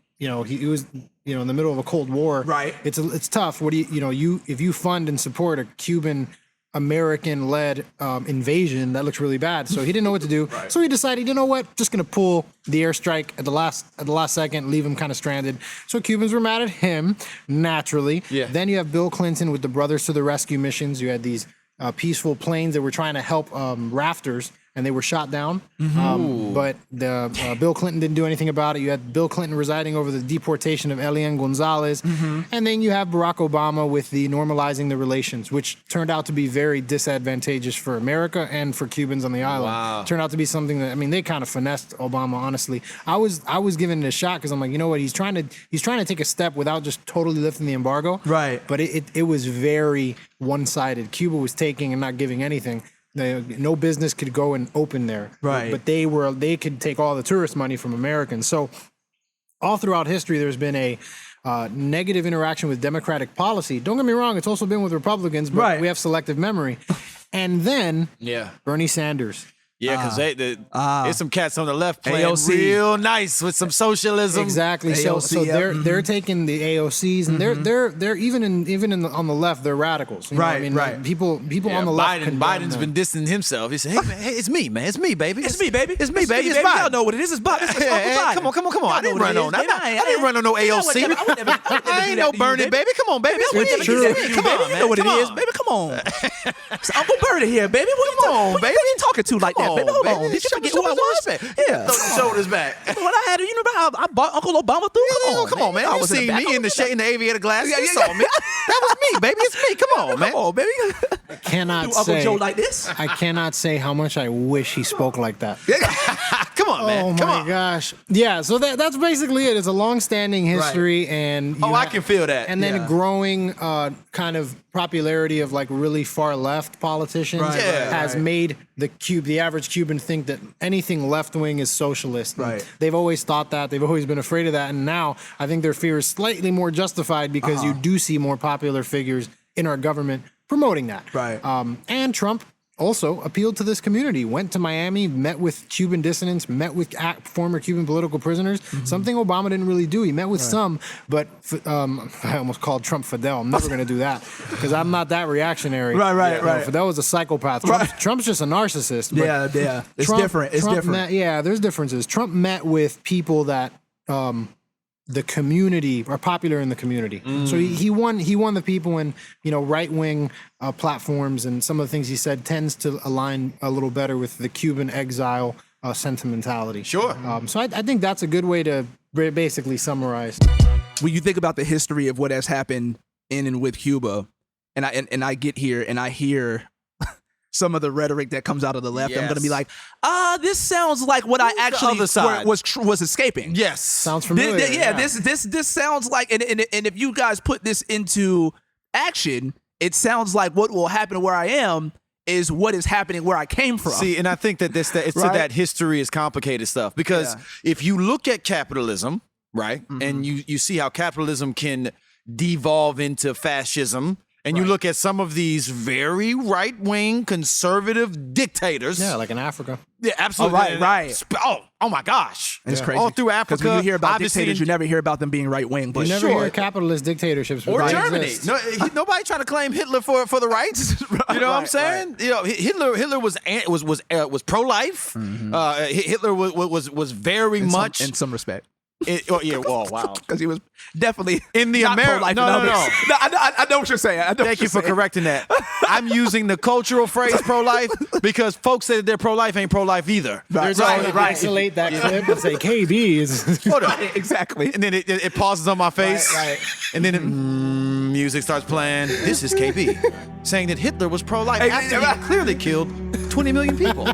was in the middle of a Cold War. Right. It's tough. What do if you fund and support a Cuban American-led invasion, that looks really bad. So he didn't know what to do. Right. So he decided, you know what, just gonna pull the airstrike at the last second, leave him kind of stranded. So Cubans were mad at him, naturally. Yeah. Then you have Bill Clinton with the Brothers to the Rescue missions. You had these peaceful planes that were trying to help rafters, and they were shot down. But Bill Clinton didn't do anything about it. You had Bill Clinton residing over the deportation of Elian Gonzalez. And then you have Barack Obama with the normalizing the relations, which turned out to be very disadvantageous for America and for Cubans on the island. Wow. Turned out to be something that, they kind of finessed Obama, honestly. I was giving it a shot because I'm like, you know what, he's trying to take a step without just totally lifting the embargo. Right. But it was very one-sided. Cuba was taking and not giving anything. No business could go and open there. Right. But they could take all the tourist money from Americans. So all throughout history, there's been a negative interaction with Democratic policy. Don't get me wrong, it's also been with Republicans, but we have selective memory. And then Bernie Sanders. Yeah, because there's some cats on the left playing AOC. real nice with some socialism. Exactly. So they're taking the AOCs, and they're even on the left, they're radicals. You know what I mean? Right. People on the left. Biden's been distancing himself. He said, "Hey man, it's me, man. It's me, baby. It's me, baby. It's me, baby. It's Biden. Y'all know what it is. It's Biden. It's Uncle Biden. Come on. I didn't run on. I didn't run on no AOC. I ain't no Bernie, baby. Come on, baby. It's true. Come on, You know what it is, baby. Come on. It's Uncle Bernie here, baby. Come on, baby. Who you talking to like that, baby? Hold on. Did you forget who I was? Yeah. Throw your shoulders back. When I had, you know how I bought Uncle Obama through? Come on, man. I You was seen me in the aviator glasses. You saw me. That That was me, baby. It's me. Come on, man. Come on, baby. I cannot Do Uncle say. Joe like this? I cannot say how much I wish he spoke like that. Come on, man. Oh Come my on. gosh. Yeah, so that's basically it. It's a long-standing history, and I can feel that. And then Yeah. growing kind of popularity of like really far left politicians Right, Yeah. has made the average Cuban think that anything left-wing is socialist. And Right. they've always thought that. They've always been afraid of that, and now I think their fear is slightly more justified because you do see more popular figures in our government promoting that. Right. And Trump also appealed to this community, went to Miami, met with Cuban dissidents, met with former Cuban political prisoners, something Obama didn't really do. He met with some, but I almost called Trump Fidel. I'm never going to do that because I'm not that reactionary. Right. Fidel was a psychopath. Trump's just a narcissist. But Yeah. It's Trump- different. It's Trump different. there's differences. Trump met with people that the community or popular in the community. So he won the people, and right wing platforms and some of the things he said tends to align a little better with the Cuban exile sentimentality. Sure. So I think that's a good way to basically summarize. When you think about the history of what has happened in and with Cuba, and I get here and I hear some of the rhetoric that comes out of the left, I'm going to be like, this sounds like what I actually was escaping. Yes. Sounds familiar. This sounds like, and if you guys put this into action, it sounds like what will happen where I am is what is happening where I came from. See, and I think that it's right? that history is complicated stuff, because if you look at capitalism, right, and you see how capitalism can devolve into fascism, and you look at some of these very right-wing conservative dictators. Yeah, like in Africa. Yeah, absolutely. Right. Oh my gosh. It's crazy. All through Africa. Because when you hear about dictators, you never hear about them being right-wing. You never hear capitalist dictatorships. Or Germany. No, nobody trying to claim Hitler for the rights. You know what I'm saying? Right. Hitler was pro-life. Hitler was very much in some respect. Wow. Because he was definitely in the American. No. I know what you're saying. Thank you for correcting that. I'm using the cultural phrase pro-life because folks say that they're pro-life ain't pro-life either. Right. Isolate that clip and say KB is. Hold on. Exactly. And then it pauses on my face. Right. And then music starts playing. This is KB saying that Hitler was pro-life after he clearly killed 20 million people.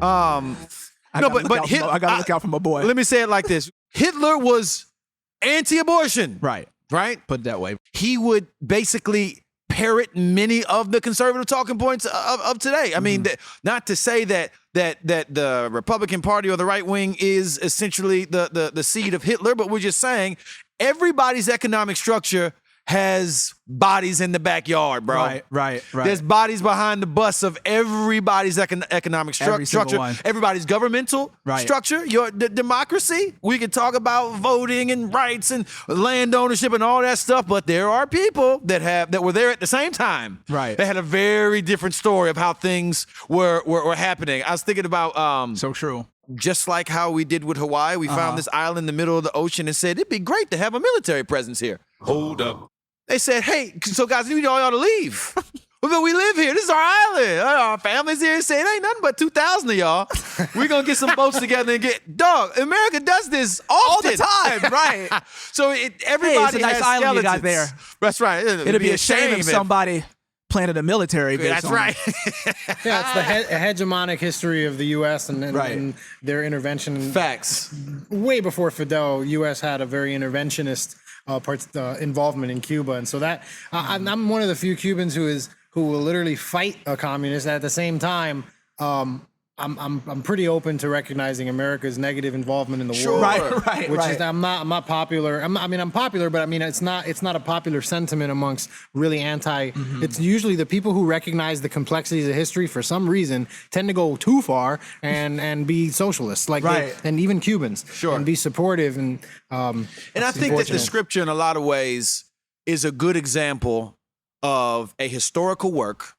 I gotta look out for my boy. Let me say it like this. Hitler was anti-abortion. Right. Put it that way. He would basically parrot many of the conservative talking points of today. I mean, not to say that the Republican Party or the right wing is essentially the seed of Hitler, but we're just saying everybody's economic structure has bodies in the backyard, bro. Right. There's bodies behind the bus of everybody's economic structure, everybody's governmental structure, the democracy. We can talk about voting and rights and land ownership and all that stuff, but there are people that were there at the same time. Right. They had a very different story of how things were happening. I was thinking about so true. Just like how we did with Hawaii, we found this island in the middle of the ocean and said it'd be great to have a military presence here. Hold up. They said, hey, so guys, we need all y'all to leave. But we live here. This is our island. Our family's here. Say it ain't nothing but 2,000 of y'all. We're going to get some boats together and America does this all often. the time, right? So everybody it's a nice has island skeletons. you got there. That's right. It'd be a shame if somebody planted a military base. That's on right. Yeah, it's the hegemonic history of the U.S. and their intervention. Facts. Way before Fidel, U.S. had a very interventionist involvement in Cuba, and so that I'm one of the few Cubans who will literally fight a communist. At the same time, I'm pretty open to recognizing America's negative involvement in the world. Right. Which is I'm not popular. I'm popular, but I mean it's not a popular sentiment amongst really anti. It's usually the people who recognize the complexities of history for some reason tend to go too far and be socialists, and even Cubans, and be supportive and I think that the scripture in a lot of ways is a good example of a historical work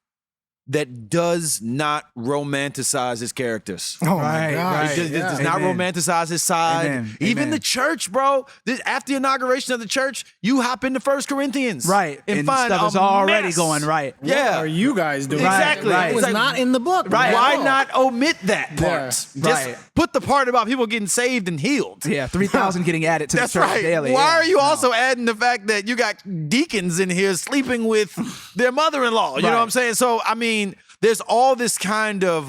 that does not romanticize his characters. Oh my God! It does not romanticize his side. Even the church, bro. After the inauguration of the church, you hop into 1 Corinthians, and find stuff is already going right. Yeah, what are you guys doing? Exactly. It was not in the book. Why not omit that part? Yeah. Just put the part about people getting saved and healed. Yeah, 3,000 getting added to That's the church right. daily. Why are you also adding the fact that you got deacons in here sleeping with their mother-in-law? You know what I'm saying? So I mean. There's all this kind of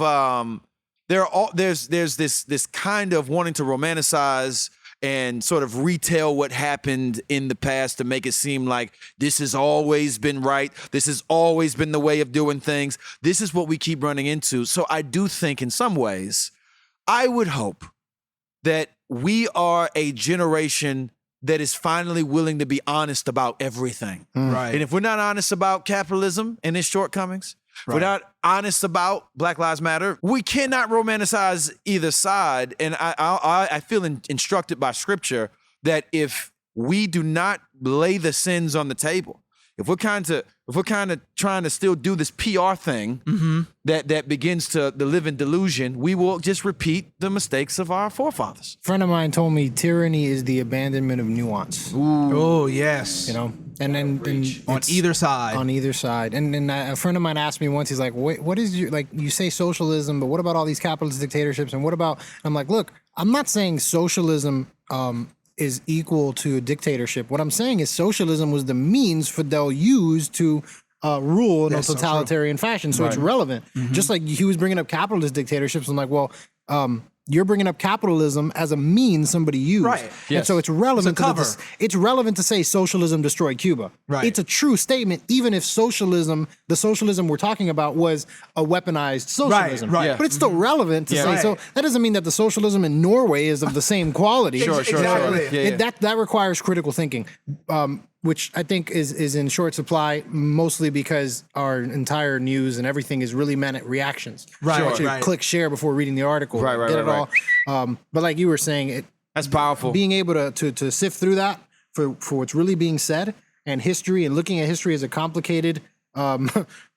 there's this kind of wanting to romanticize and sort of retell what happened in the past to make it seem like this has always been right. This has always been the way of doing things. This is what we keep running into. So I do think in some ways, I would hope that we are a generation that is finally willing to be honest about everything. Right. And if we're not honest about capitalism and its shortcomings, we're not honest about Black Lives Matter, we cannot romanticize either side. And I feel instructed by scripture that if we do not lay the sins on the table, if we're kind of trying to still do this PR thing that begins to live in delusion, we will just repeat the mistakes of our forefathers. A friend of mine told me tyranny is the abandonment of nuance. Oh, yes. You know, and then On either side. On either side. And then a friend of mine asked me once, he's like, wait, what is your, like, you say socialism, but what about all these capitalist dictatorships? And what about, I'm like, look, I'm not saying socialism is equal to a dictatorship. What I'm saying is socialism was the means they'll use to rule in a totalitarian fashion. So it's relevant. Just like he was bringing up capitalist dictatorships. I'm like, well, you're bringing up capitalism as a means somebody used. Right. And so it's relevant. It's relevant to say socialism destroyed Cuba. Right. It's a true statement, even if the socialism we're talking about was a weaponized socialism. Right. But it's still relevant to say. Right. So that doesn't mean that the socialism in Norway is of the same quality. Sure. Exactly. That requires critical thinking. Which I think is in short supply, mostly because our entire news and everything is really meant at reactions. Right, So I want you to right. click share before reading the article. Right, Get it all. But like you were saying, That's powerful. being able to sift through that for what's really being said, and history, and looking at history as a complicated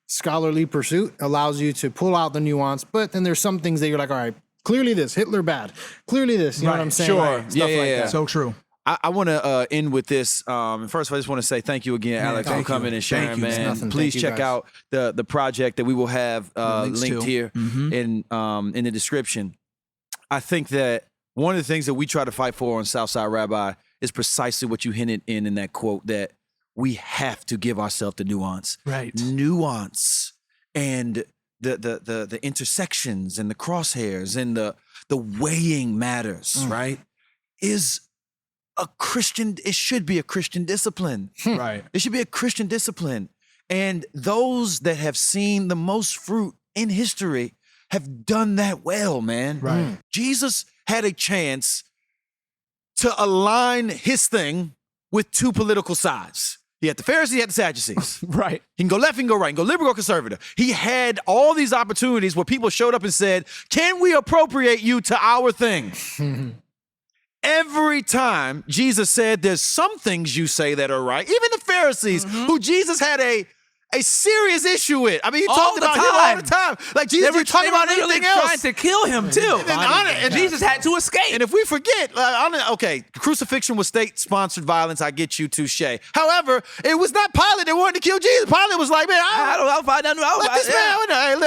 scholarly pursuit allows you to pull out the nuance. But then there's some things that you're like, all right, clearly this, Hitler bad. Clearly this, you know what I'm saying? Sure. Like, stuff like that. So true. I want to end with this. First of all, I just want to say thank you again, Alex, for coming and sharing, you. man. Nothing. Please Thank you, check guys. out the project that we will have Links linked to. here in the description. I think that one of the things that we try to fight for on Southside Rabbi is precisely what you hinted in that quote, that we have to give ourselves the nuance. Right. Nuance and the intersections and the crosshairs and the weighing matters, right? It should be a Christian discipline. Right. It should be a Christian discipline. And those that have seen the most fruit in history have done that well, man. Right. Jesus had a chance to align his thing with two political sides. He had the Pharisees, he had the Sadducees. Right. He can go left, he can go right, he can go liberal or conservative. He had all these opportunities where people showed up and said, can we appropriate you to our thing? Every time Jesus said, there's some things you say that are right, even the Pharisees, who Jesus had a serious issue with. I mean, he talked about him all the time. Like, Jesus, you talking about anything else? Trying to kill him too. And Jesus had to escape. And if we forget, okay, crucifixion was state-sponsored violence. I get you, touche. However, it was not Pilate that wanted to kill Jesus. Pilate was like, man, I'll find out. let this man.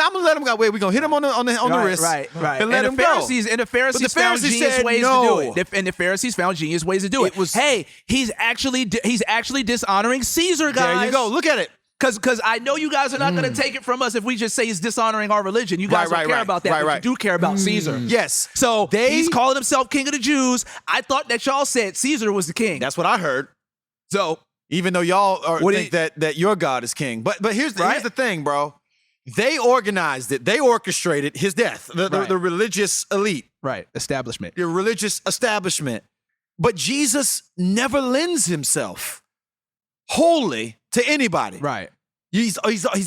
I'm gonna let him go. Wait, we're gonna hit him on the wrist, Right. and let him go. And the Pharisees But the found Pharisees genius said ways no. to do it. And the Pharisees found genius ways to do it. It was- hey, he's actually dishonoring Caesar, guys. There you go. Look at it. Because I know you guys are not going to take it from us if we just say he's dishonoring our religion. You guys don't care about that, but you do care about Caesar. Yes. So he's calling himself king of the Jews. I thought that y'all said Caesar was the king. That's what I heard. So Even though y'all think that your God is king. But here's the thing, bro. They organized it. They orchestrated his death. The religious elite. right, establishment. Your religious establishment. But Jesus never lends himself wholly to anybody. Right. He's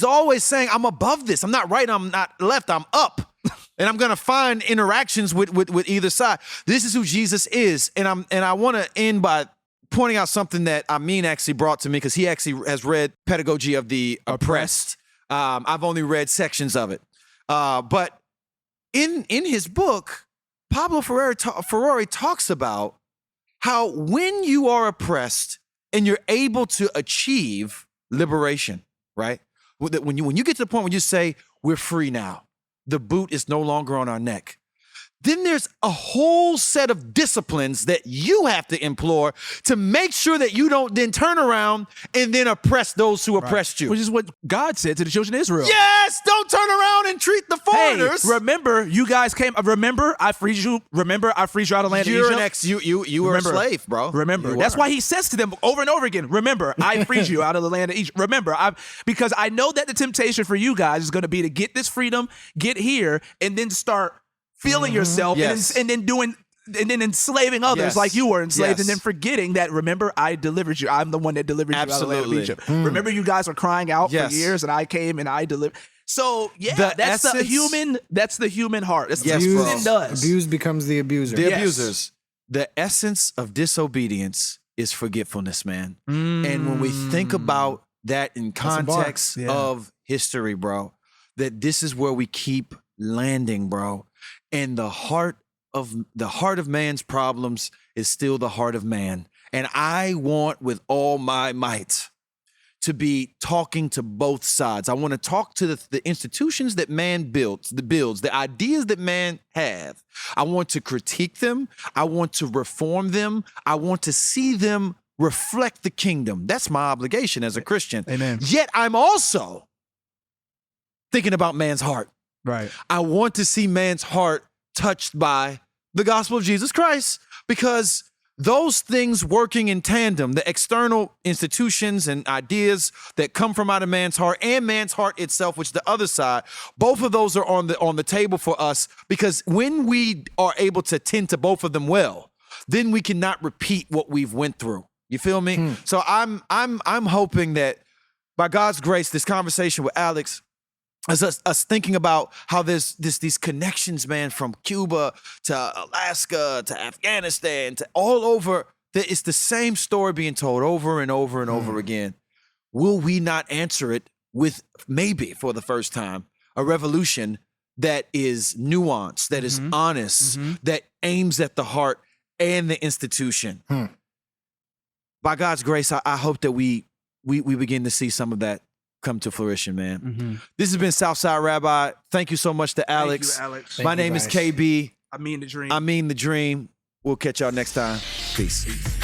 always saying, I'm above this. I'm not right. I'm not left. I'm up. And I'm going to find interactions with either side. This is who Jesus is. And I want to end by pointing out something that Amin actually brought to me, because he actually has read Pedagogy of the Oppressed. I've only read sections of it. But in his book, Pablo Ferrari talks about how when you are oppressed and you're able to achieve liberation, right? When you get to the point where you say, we're free now, the boot is no longer on our neck, then there's a whole set of disciplines that you have to employ to make sure that you don't then turn around and then oppress those who oppressed you. Which is what God said to the children of Israel. Yes, don't turn around and treat the foreigners. Hey, remember, you guys came. Remember, I freed you. Remember, I freed you out of the land of Egypt. You were a slave, bro. Remember, You that's were. why he says to them over and over again, remember, I freed you out of the land of Egypt. Remember, because I know that the temptation for you guys is going to be to get this freedom, get here, and then start feeling yourself, Yes. and then enslaving others Yes. like you were enslaved, Yes. and then forgetting that, remember, I delivered you. I'm the one that delivered you out of the land of Absolutely. Egypt. Remember, you guys were crying out Yes. for years, and I came and I delivered. So The that's the essence- human heart. That's Yes, what bro. sin does. Abuse becomes the abuser. The Yes. abusers. The essence of disobedience is forgetfulness, man. And when we think about that in context of history, bro, that this is where we keep landing, bro. And the heart of man's problems is still the heart of man. And I want with all my might to be talking to both sides. I want to talk to the institutions that man builds, the ideas that man have. I want to critique them. I want to reform them. I want to see them reflect the kingdom. That's my obligation as a Christian. Amen. Yet I'm also thinking about man's heart. Right. I want to see man's heart touched by the gospel of Jesus Christ, because those things working in tandem, the external institutions and ideas that come from out of man's heart and man's heart itself, which is the other side, both of those are on the table for us, because when we are able to tend to both of them well, then we cannot repeat what we've went through. You feel me? So I'm hoping that by God's grace, this conversation with Alex, as us thinking about how there's these connections, man, from Cuba to Alaska to Afghanistan to all over, that it's the same story being told over and over and over again. Will we not answer it with, maybe for the first time, a revolution that is nuanced, that is honest, that aims at the heart and the institution? By God's grace, I hope that we begin to see some of that come to fruition, man. This has been Southside Rabbi. Thank you so much to Alex. Thank you, Alex. My name is KB. I mean the dream. I mean the dream. We'll catch y'all next time. Peace.